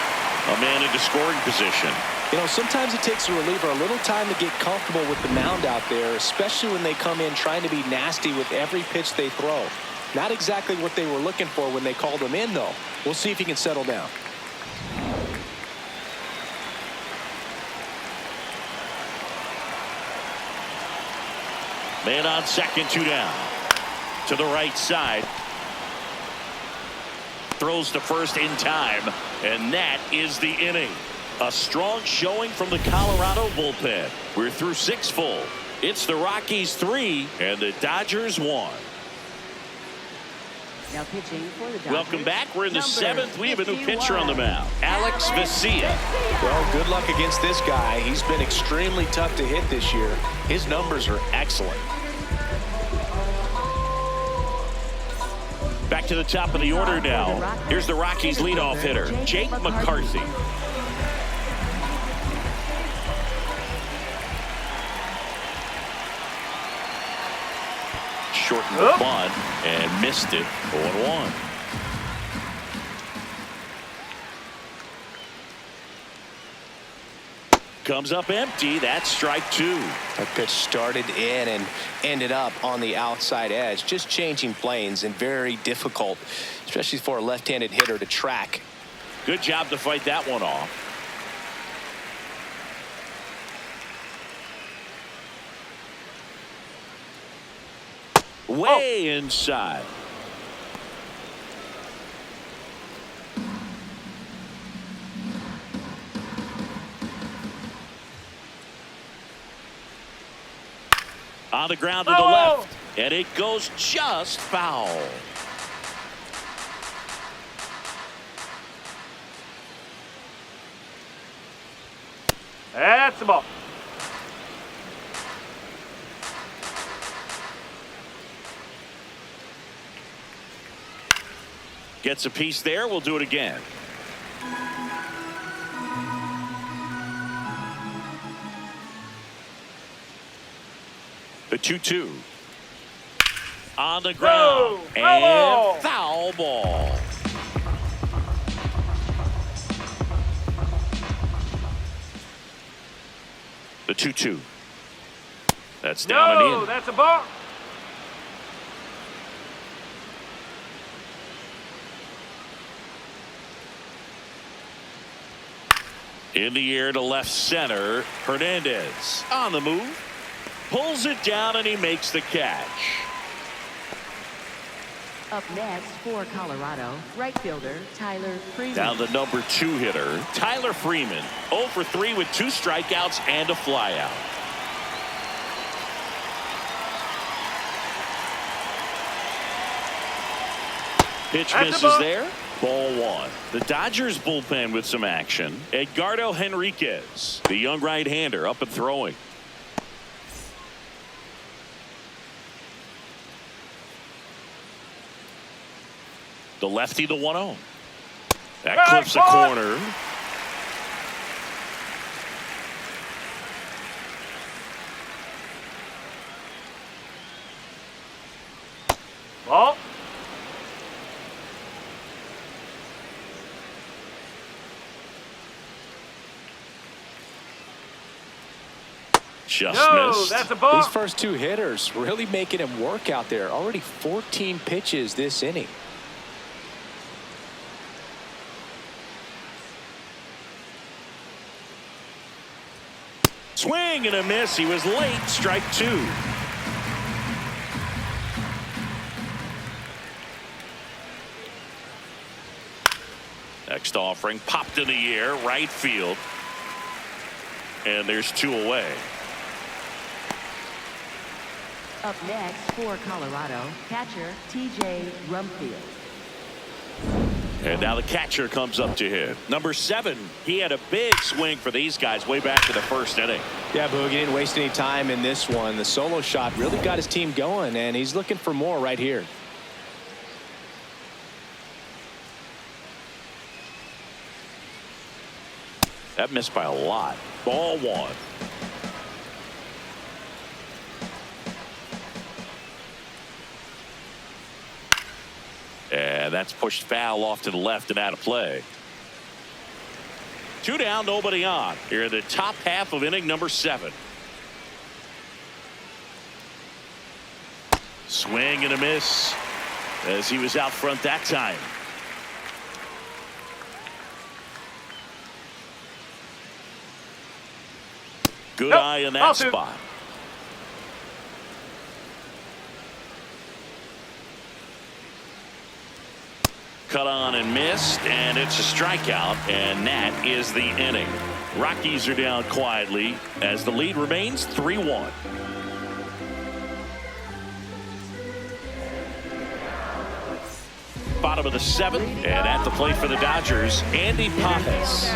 a man into scoring position. You know, sometimes it takes a reliever a little time to get comfortable with the mound out there, especially when they come in trying to be nasty with every pitch they throw. Not exactly what they were looking for when they called him in, though. We'll see if he can settle down. Man on second, 2 down. To the right side. throws to first in time, and that is the inning. A strong showing from the Colorado bullpen. We're through 6 full. It's the Rockies 3 and the Dodgers 1. Now pitching for the Dodgers. Welcome back. We're in the Number 7th. We have a new 51. pitcher on the mound, Alex Vesia. Well, good luck against this guy. He's been extremely tough to hit this year. His numbers are excellent. Back to the top of the order now. Here's the Rockies leadoff hitter, Jake McCarthy. Shortened the bunt and missed it. 0-1. Comes up empty. That's strike 2. That pitch started in and ended up on the outside edge, just changing planes, and very difficult, especially for a left-handed hitter, to track. Good job to fight that one off. Way inside. On the ground to the left, and it goes just foul. That's the ball. Gets a piece there. We'll do it again. The 2-2. On the ground. And foul ball. The 2-2. That's down and in. That's a ball. In the air to left center. Hernandez on the move. Pulls it down and he makes the catch. Up next for Colorado, right fielder Tyler Freeman. Now the number 2 hitter, Tyler Freeman. 0 for 3 with 2 strikeouts and a flyout. Pitch misses there. Ball 1. The Dodgers bullpen with some action. Edgardo Henriquez, the young right-hander, up and throwing. The lefty, the 1-0. That clips a corner. Ball. Just No, missed. that's a ball. These first 2 hitters really making him work out there. Already 14 pitches this inning. Swing and a miss. He was late. Strike 2. Next offering popped in the air, right field. And there's 2 away. Up next for Colorado, catcher TJ Rumfield. And now the catcher comes up to hit. Number 7. He had a big swing for these guys way back to the first inning. Yeah, Boog, he didn't waste any time in this one. The solo shot really got his team going, and he's looking for more right here. That missed by a lot. Ball 1. And that's pushed foul off to the left and out of play. 2 down, nobody on. Here in the top half of inning number 7. Swing and a miss as he was out front that time. Good eye in that spot. cut on and missed, and it's a strikeout, and that is the inning. Rockies are down quietly as the lead remains 3-1. Bottom of the seventh, and at the plate for the Dodgers, Andy Pajes.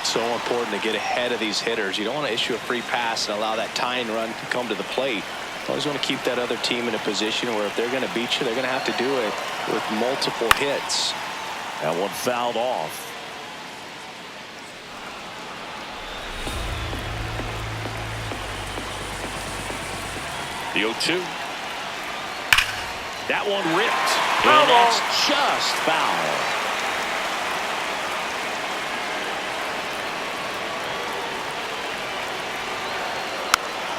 So important to get ahead of these hitters. You don't want to issue a free pass and allow that tying run to come to the plate. You always want to keep that other team in a position where if they're going to beat you, they're going to have to do it with multiple hits. That one fouled off. The 0-2. That one ripped. And that's just foul.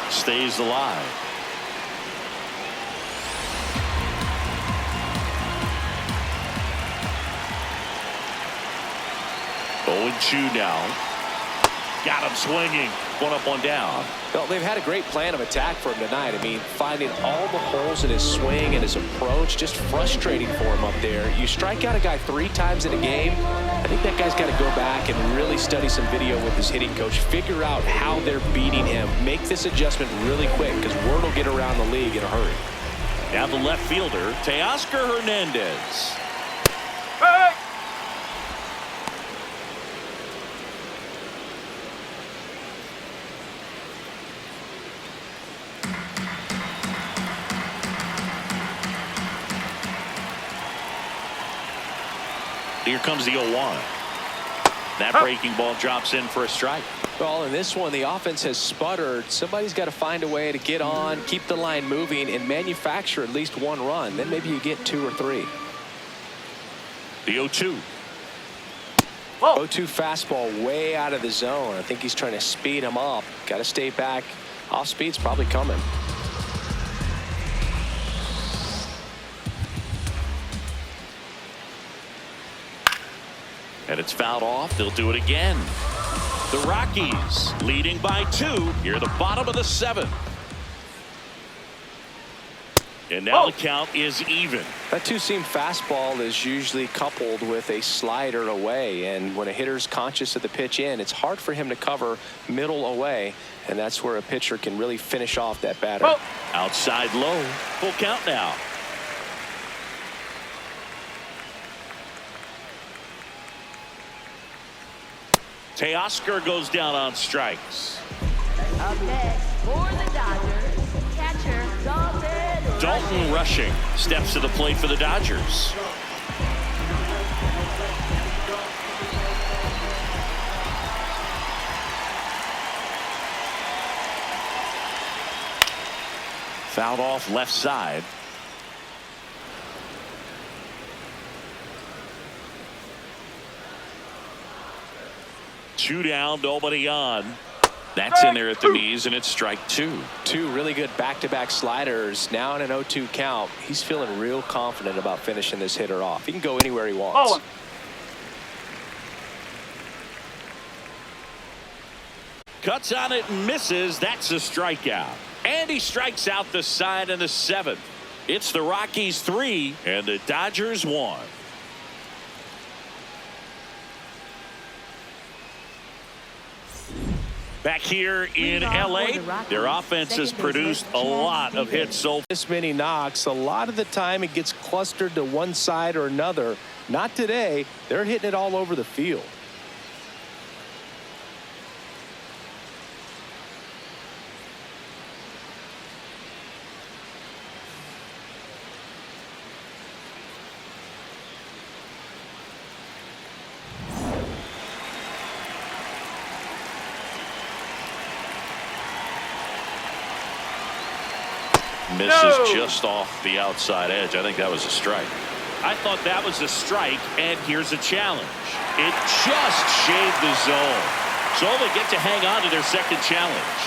Stays alive. Oh, and 2 now. Got him swinging. One up, one down. Well, they've had a great plan of attack for him tonight. I mean, finding all the holes in his swing and his approach, just frustrating for him up there. You strike out a guy 3 times in a game, I think that guy's got to go back and really study some video with his hitting coach, figure out how they're beating him, make this adjustment really quick because word will get around the league in a hurry. Now the left fielder, Teoscar Hernandez. Hey! Here comes the 0-1. That breaking ball drops in for a strike. Well, in this one, the offense has sputtered. Somebody's got to find a way to get on, keep the line moving, and manufacture at least 1 run. Then maybe you get 2 or 3. The 0-2. 0-2 fastball way out of the zone. I think he's trying to speed him up. Got to stay back. Off speed's probably coming. And it's fouled off. They'll do it again. The Rockies leading by 2 here at the bottom of the 7th. And now the count is even. That 2-seam fastball is usually coupled with a slider away, and when a hitter's conscious of the pitch in, it's hard for him to cover middle away, and that's where a pitcher can really finish off that batter. Outside low. Full count now. Teoscar goes down on strikes. Up next for the Dodgers, catcher Dalton Rushing steps to the plate for the Dodgers. Fouled off left side. Two down, nobody on. That's in there at the knees, and it's strike 2. 2 really good back-to-back sliders. Now in an 0-2 count, he's feeling real confident about finishing this hitter off. He can go anywhere he wants. Cuts on it and misses. That's a strikeout. And he strikes out the side in the 7th. It's the Rockies 3 and the Dodgers 1. Back here in LA, their offense has produced a lot of hits so far. This many knocks, a lot of the time it gets clustered to one side or another. Not today. They're hitting it all over the field. Misses just off the outside edge. I think that was a strike. I thought that was a strike, and here's a challenge. It just shaved the zone. So they get to hang on to their second challenge.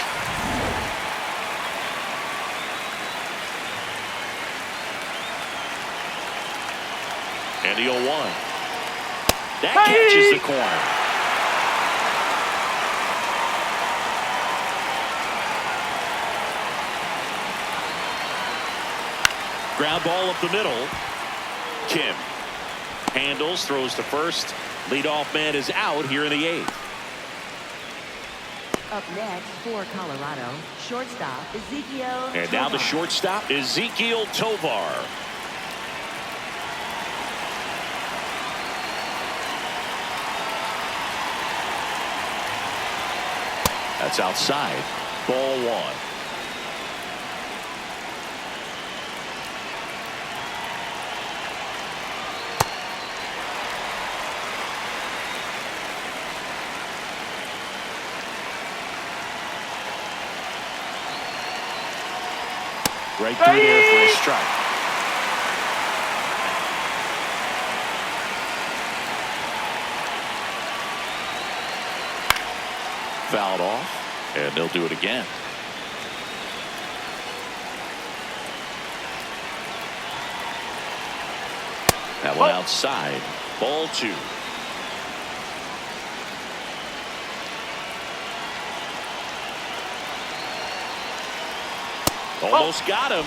And the 0-1. That catches the corner. Ground ball up the middle. Kim handles, throws to first. Leadoff man is out here in the 8th. Up next for Colorado, shortstop Ezekiel. And now the shortstop, Ezekiel Tovar. That's outside. Ball 1. Right through there for a strike. Fouled off, and they'll do it again. That one outside. Ball 2. Almost got him.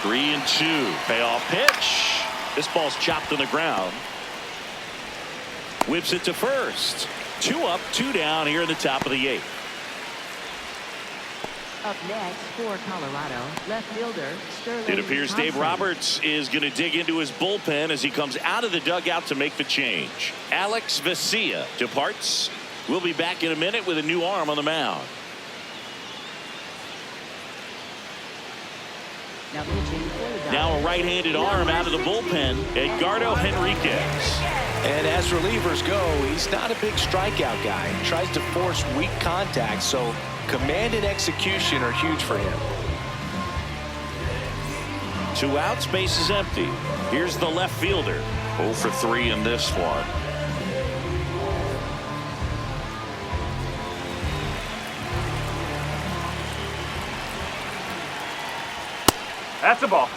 Three and 2. Payoff pitch. This ball's chopped on the ground. Whips it to first. 2 up, 2 down here in the top of the 8th. Up next for Colorado, left fielder Sterling. It appears Thompson. Dave Roberts is going to dig into his bullpen as he comes out of the dugout to make the change. Alex Vesia departs. We'll be back in a minute with a new arm on the mound. Now pitching for the Dodgers. Now a right-handed arm out of the bullpen, Edgardo Henriquez. And as relievers go, he's not a big strikeout guy. He tries to force weak contact, so command and execution are huge for him. 2 outs, base is empty. Here's the left fielder. 0 for 3 in this one. That's a ball.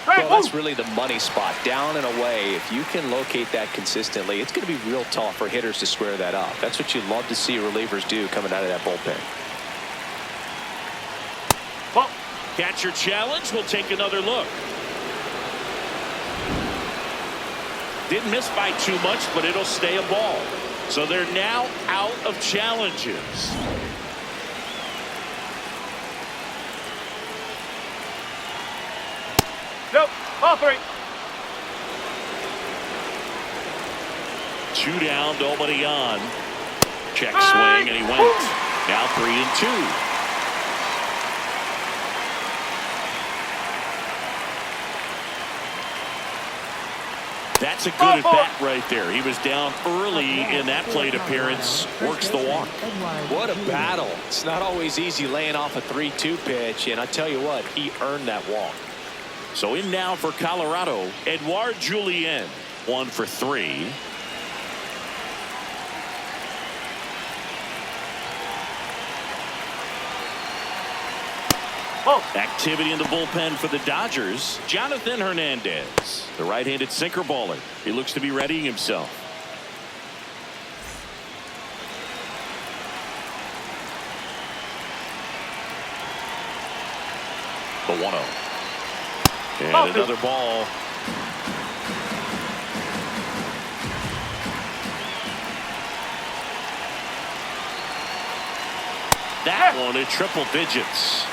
Well, that's really the money spot, down and away. If you can locate that consistently, it's going to be real tough for hitters to square that up. That's what you love to see relievers do coming out of that bullpen. Well, catcher challenge. We'll take another look. Didn't miss by too much, but it'll stay a ball. So they're now out of challenges. Nope. All 3. 2 down, nobody on. Check swing, and he went. Now 3 and 2. That's a good at bat right there. He was down early in that plate appearance. Works the walk. What a battle. It's not always easy laying off a 3-2 pitch, and I tell you what, he earned that walk. So in now for Colorado, Edouard Julien, 1 for 3. Activity in the bullpen for the Dodgers. Jonathan Hernandez, the right-handed sinker baller. He looks to be readying himself. The 1-0. And another ball. That one at triple digits.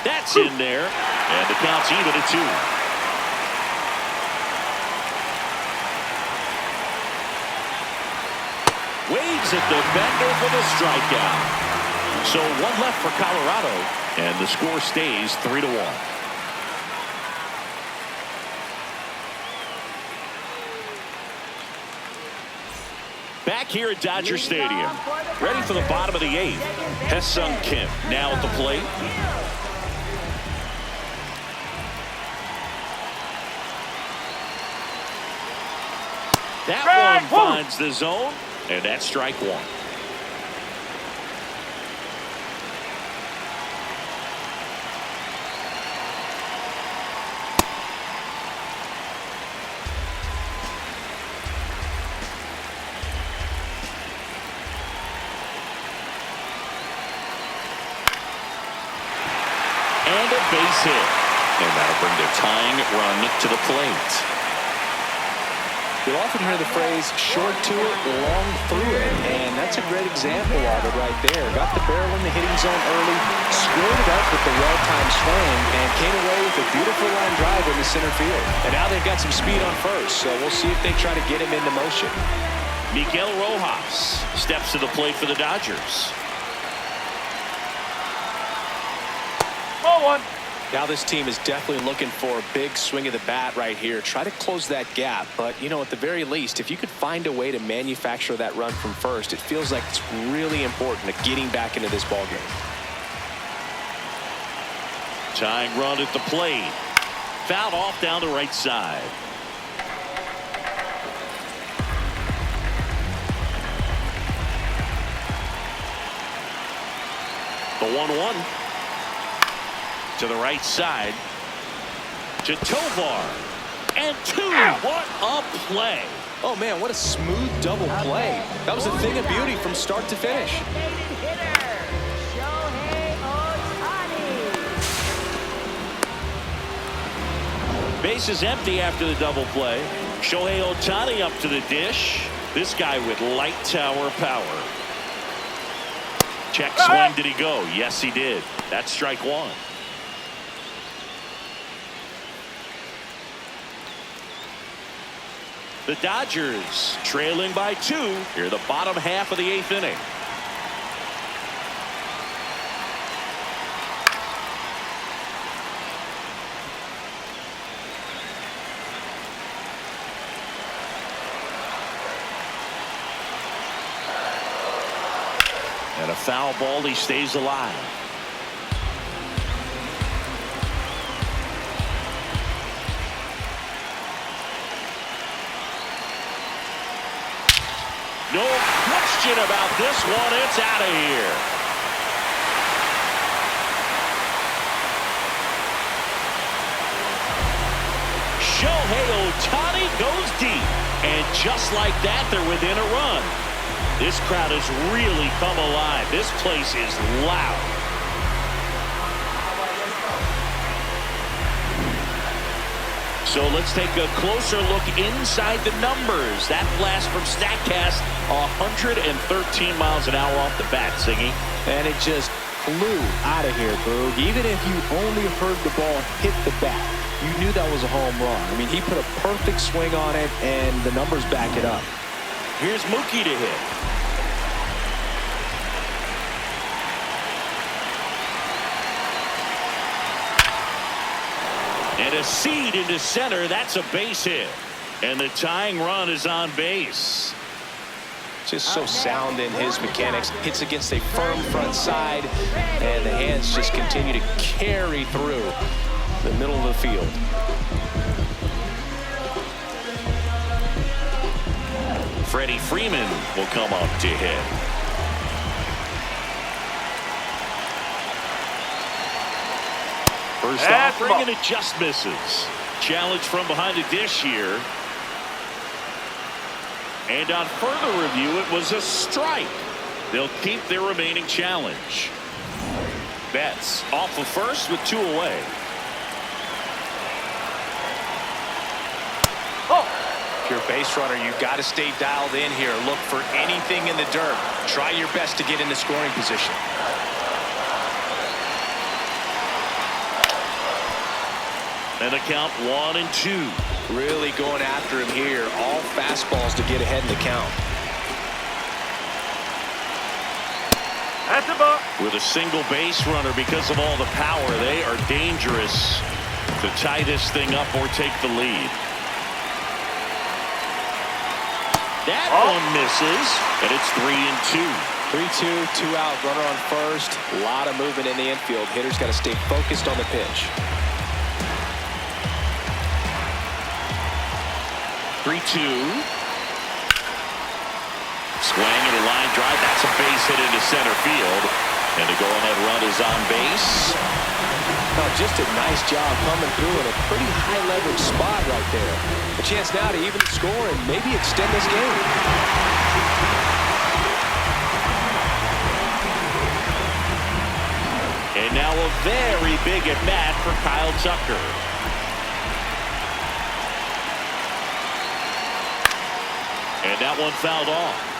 That's in there, and the count's even at 2. Waves at the bender for the strikeout. So 1 left for Colorado, and the score stays 3-1. Back here at Dodger Stadium, ready for the bottom of the 8th. Ha-Seong Kim now at the plate. That one finds the zone, and that's strike one. And a base hit. And that'll bring the tying run to the plate. You'll often hear the phrase, short to it, long through it, and that's a great example of it right there. Got the barrel in the hitting zone early, squared it up with the well-timed swing, and came away with a beautiful line drive in the center field. And now they've got some speed on first, so we'll see if they try to get him into motion. Miguel Rojas steps to the plate for the Dodgers. Ball one. Now this team is definitely looking for a big swing of the bat right here. Try to close that gap. But, you know, at the very least, if you could find a way to manufacture that run from first, it feels like it's really important to getting back into this ballgame. Tying run at the plate. Fouled off down the right side. The 1-1. To the right side. To Tovar. And two. What a play. Oh, man, what a smooth double play. That was a thing of beauty from start to finish. Base is empty after the double play. Shohei Ohtani up to the dish. This guy with light tower power. Check swing. Did he go? Yes, he did. That's strike one. The Dodgers trailing by 2 here the bottom half of the 8th inning. And a foul ball. He stays alive. No question about this one. It's out of here. Shohei Ohtani goes deep. And just like that, they're within a run. This crowd has really come alive. This place is loud. So let's take a closer look inside the numbers. That blast from StatCast, 113 miles an hour off the bat, Siggy. And it just flew out of here, Boog. Even if you only heard the ball hit the bat, you knew that was a home run. I mean, he put a perfect swing on it, and the numbers back it up. Here's Mookie to hit. And a seed into center. That's a base hit. And the tying run is on base. Just so sound in his mechanics. Hits against a firm front side. And the hands just continue to carry through the middle of the field. Freddie Freeman will come up to hit. First offering, and it just misses. Challenge from behind the dish here. And on further review, it was a strike. They'll keep their remaining challenge. Betts off of first with 2 away. If you're a base runner, you've got to stay dialed in here. Look for anything in the dirt. Try your best to get in the scoring position. And a count 1-2. Really going after him here. All fastballs to get ahead in the count. That's a ball. With a single base runner, because of all the power, they are dangerous to tie this thing up or take the lead. That one misses, and it's 3-2. 3-2, 2 out, runner on first. A lot of movement in the infield. Hitter's got to stay focused on the pitch. 3-2. Swing and a line drive. That's a base hit into center field. And the go-ahead run is on base. Oh, just a nice job coming through in a pretty high leverage spot right there. A chance now to even the score and maybe extend this game. And now a very big at bat for Kyle Tucker. And that one fouled off.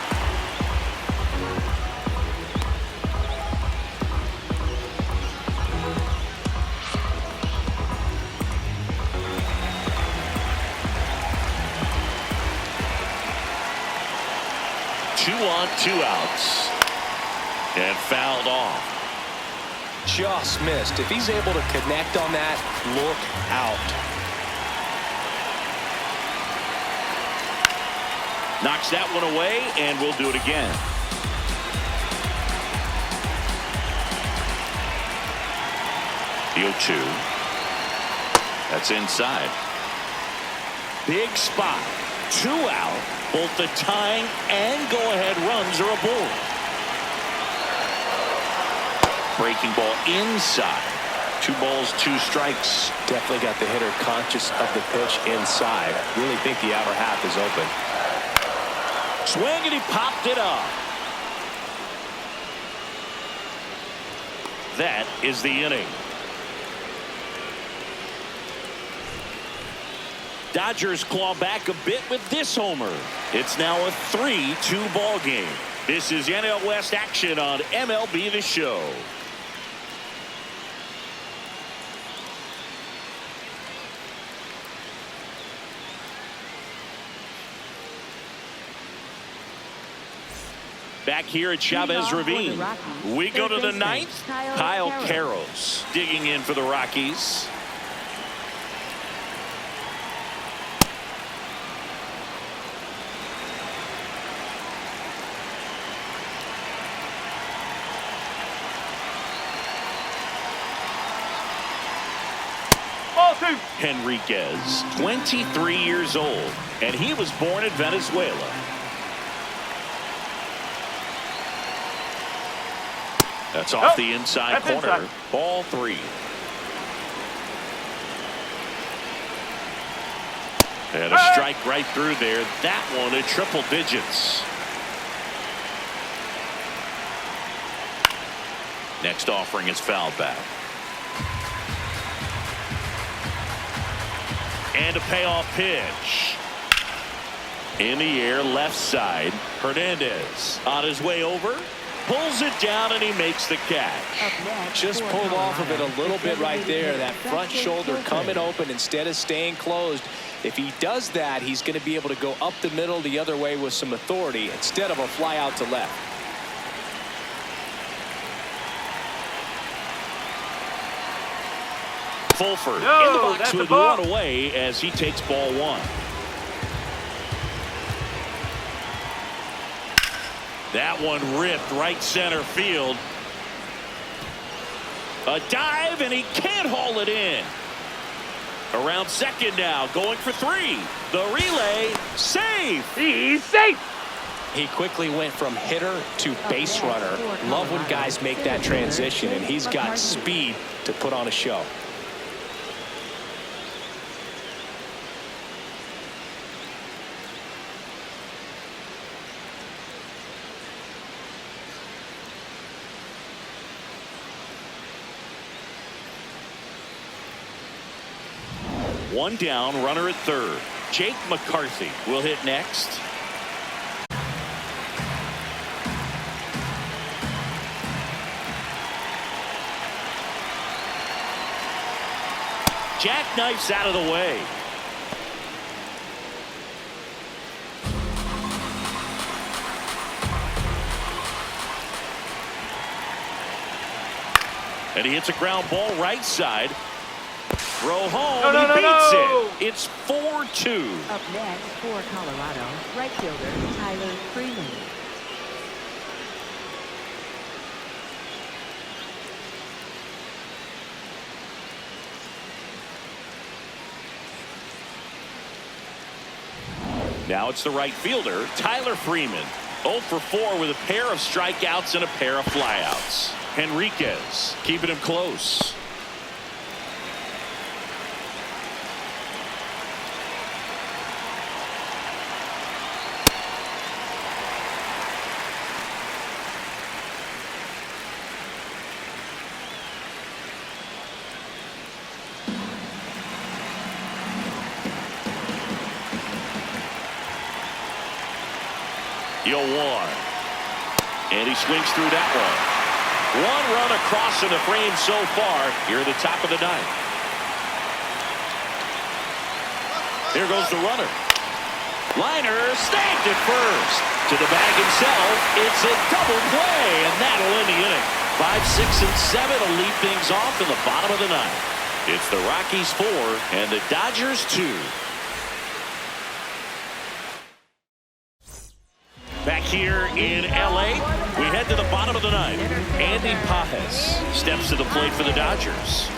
Two on, 2 outs. And fouled off. Just missed. If he's able to connect on that, look out. Knocks that one away, and we'll do it again. The 0-2. That's inside. Big spot. 2 out. Both the tying and go-ahead runs are aboard. Breaking ball inside. 2 balls, 2 strikes. Definitely got the hitter conscious of the pitch inside. Really think the outer half is open. Swing, and he popped it up. That is the inning. Dodgers claw back a bit with this homer. It's now a 3-2 ball game. This is NL West action on MLB The Show. Back here at Chavez Ravine, we go to the 9th. Kyle Carroll digging in for the Rockies. Henriquez, 23 years old, and he was born in Venezuela. That's off the inside corner. Inside. Ball 3. And a strike right through there. That one in triple digits. Next offering is fouled back. And a payoff pitch. In the air, left side. Hernandez on his way over. Pulls it down, and he makes the catch. Just pulled off of it a little bit right there. That front shoulder coming open instead of staying closed. If he does that, he's going to be able to go up the middle the other way with some authority instead of a fly out to left. Fulford in the box with one away as he takes ball 1. That one ripped right center field. A dive, and he can't haul it in. Around second now, going for 3. The relay, safe. He's safe. He quickly went from hitter to base runner. Love when guys make that transition, and he's got speed to put on a show. One down, runner at third. Jake McCarthy will hit next. Jackknifes out of the way. And he hits a ground ball right side. Throw home, he beats it. It's 4-2. Up next for Colorado, right fielder Tyler Freeman. Now it's the right fielder, Tyler Freeman. 0 for 4 with a pair of strikeouts and a pair of flyouts. Henriquez keeping him close. Yo, 1. And he swings through that one. One run across in the frame so far here at the top of the ninth. Here goes the runner. Liner snagged at first. To the bag himself. It's a double play, and that'll end the inning. 5, 6, and 7 will lead things off in the bottom of the ninth. It's the Rockies 4 and the Dodgers 2. Back here in L.A., we head to the bottom of the ninth. Andy Pages steps to the plate for the Dodgers.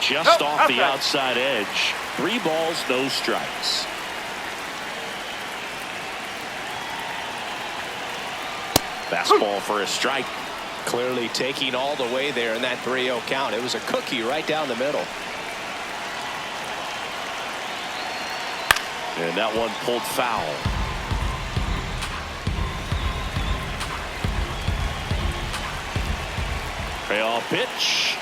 Just off the outside edge. 3 balls, no strikes. Fastball for a strike. Clearly taking all the way there in that 3-0 count. It was a cookie right down the middle. And that one pulled foul. Payoff pitch.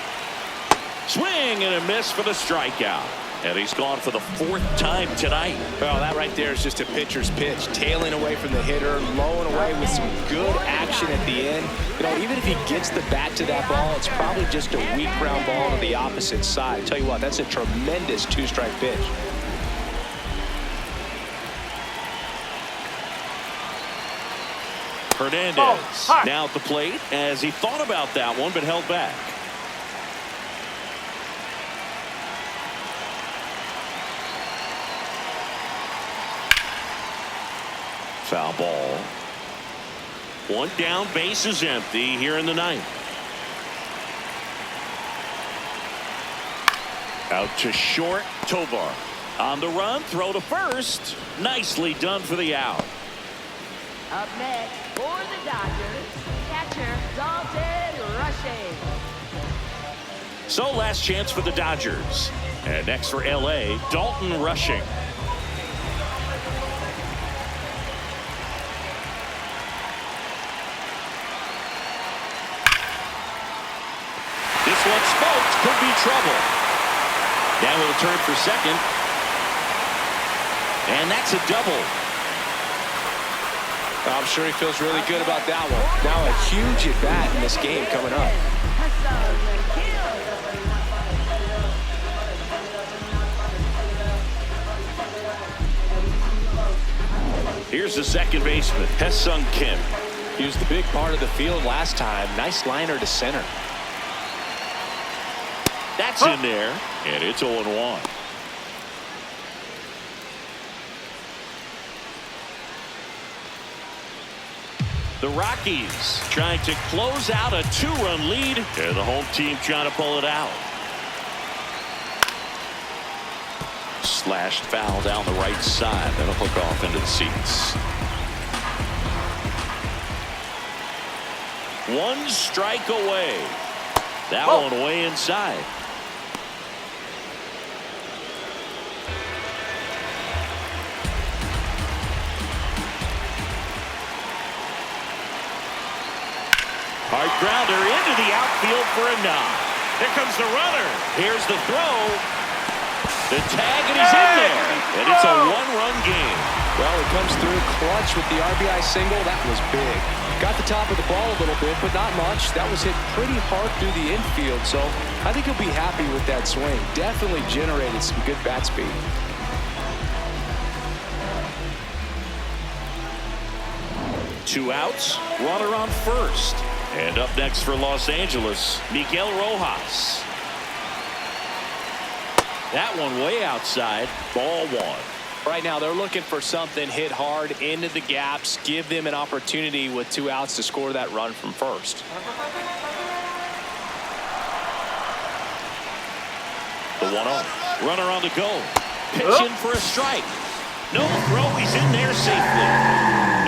Swing and a miss for the strikeout. And he's gone for the 4th time tonight. Well, that right there is just a pitcher's pitch. Tailing away from the hitter, lowing away with some good action at the end. You know, even if he gets the bat to that ball, it's probably just a weak ground ball to the opposite side. Tell you what, that's a tremendous 2-strike pitch. Hernandez now at the plate as he thought about that one but held back. Foul ball. 1 down, base is empty here in the ninth. Out to short, Tovar. On the run, throw to first. Nicely done for the out. Up next for the Dodgers, catcher Dalton Rushing. So last chance for the Dodgers. And next for L.A., Dalton Rushing. This one smoked, could be trouble. Now he'll turn for second. And that's a double. I'm sure he feels really good about that one. Now a huge at bat in this game coming up. Here's the second baseman, Hesung Kim. He was the big part of the field last time. Nice liner to center. That's in there, and it's 0-1. The Rockies trying to close out a 2-run lead, and the home team trying to pull it out. Slashed foul down the right side. That'll hook off into the seats. 1 strike away. That one way inside. Hard grounder into the outfield for a knock. Here comes the runner. Here's the throw. The tag, and he's in there. And it's a 1-run game. Well, it comes through clutch with the RBI single. That was big. Got the top of the ball a little bit, but not much. That was hit pretty hard through the infield, so I think he'll be happy with that swing. Definitely generated some good bat speed. Two outs, runner on first. And up next for Los Angeles, Miguel Rojas. That one way outside. Ball one. Right now, they're looking for something hit hard into the gaps, give them an opportunity with 2 outs to score that run from first. The 1-0. Runner on the go. Pitching for a strike. No throw. He's in there safely.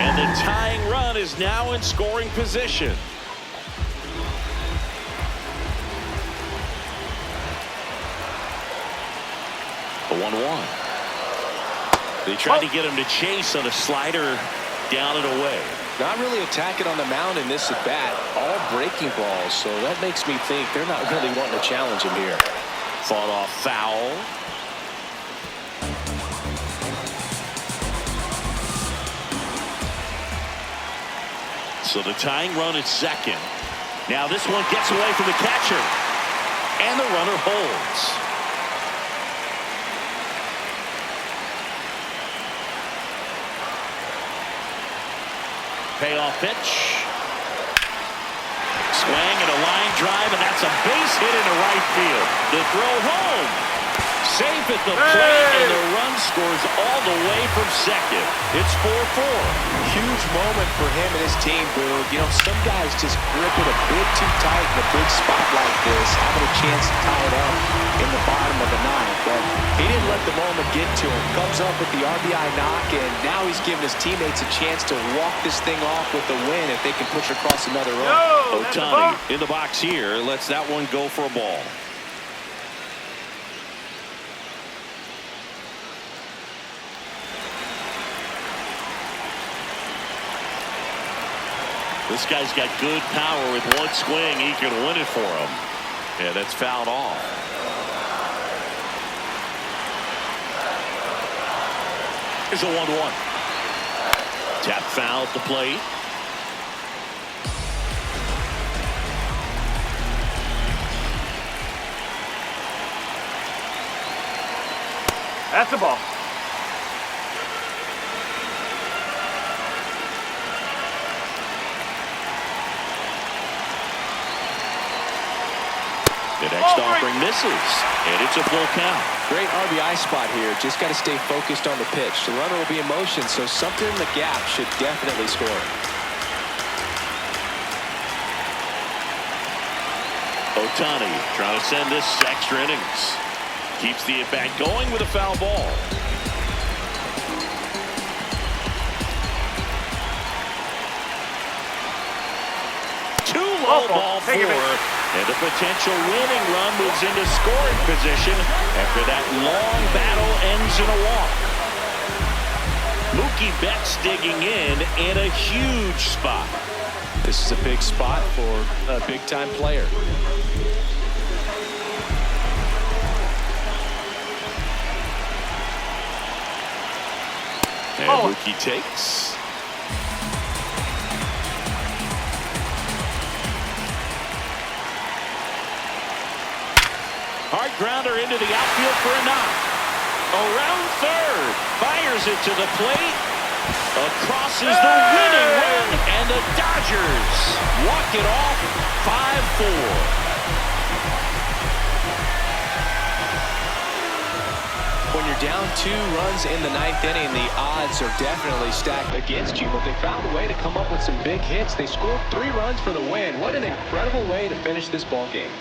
And the tying run is now in scoring position. The 1-1. They tried to get him to chase on a slider down and away. Not really attacking on the mound in this at bat. All breaking balls, so that makes me think they're not really wanting to challenge him here. Fought off foul. So the tying run at second. Now this one gets away from the catcher. And the runner holds. Payoff pitch. Swing and a line drive, and that's a base hit into right field. The throw home. Safe at the plate, and the run scores all the way from second. It's 4-4. Huge moment for him and his team, Boog. You know, some guys just grip it a bit too tight in a big spot like this, having a chance to tie it up in the bottom of the ninth. But he didn't let the moment get to him. Comes up with the RBI knock, and now he's giving his teammates a chance to walk this thing off with the win if they can push across another run. Ohtani in the box here lets that one go for a ball. This guy's got good power. With one swing, he can win it for him. Yeah, that's fouled off. Here's a 1-1. Tap foul at the plate. That's the ball. The next offering misses, and it's a full count. Great RBI spot here. Just got to stay focused on the pitch. The runner will be in motion, so something in the gap should definitely score. Ohtani trying to send this extra innings. Keeps the at-bat going with a foul ball. Low ball 4, and a potential winning run moves into scoring position after that long battle ends in a walk. Mookie Betts digging in a huge spot. This is a big spot for a big-time player. And Mookie takes. Hard grounder into the outfield for a knock. Around third. Fires it to the plate. Across is the winning run. And the Dodgers walk it off 5-4. When you're down 2 runs in the 9th inning, the odds are definitely stacked against you. But they found a way to come up with some big hits. They scored 3 runs for the win. What an incredible way to finish this ball game.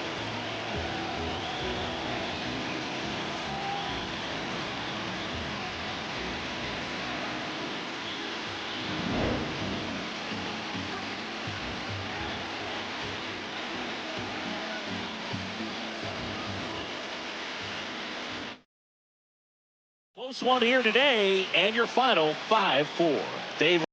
Close one here today, and your final 5-4. Dave.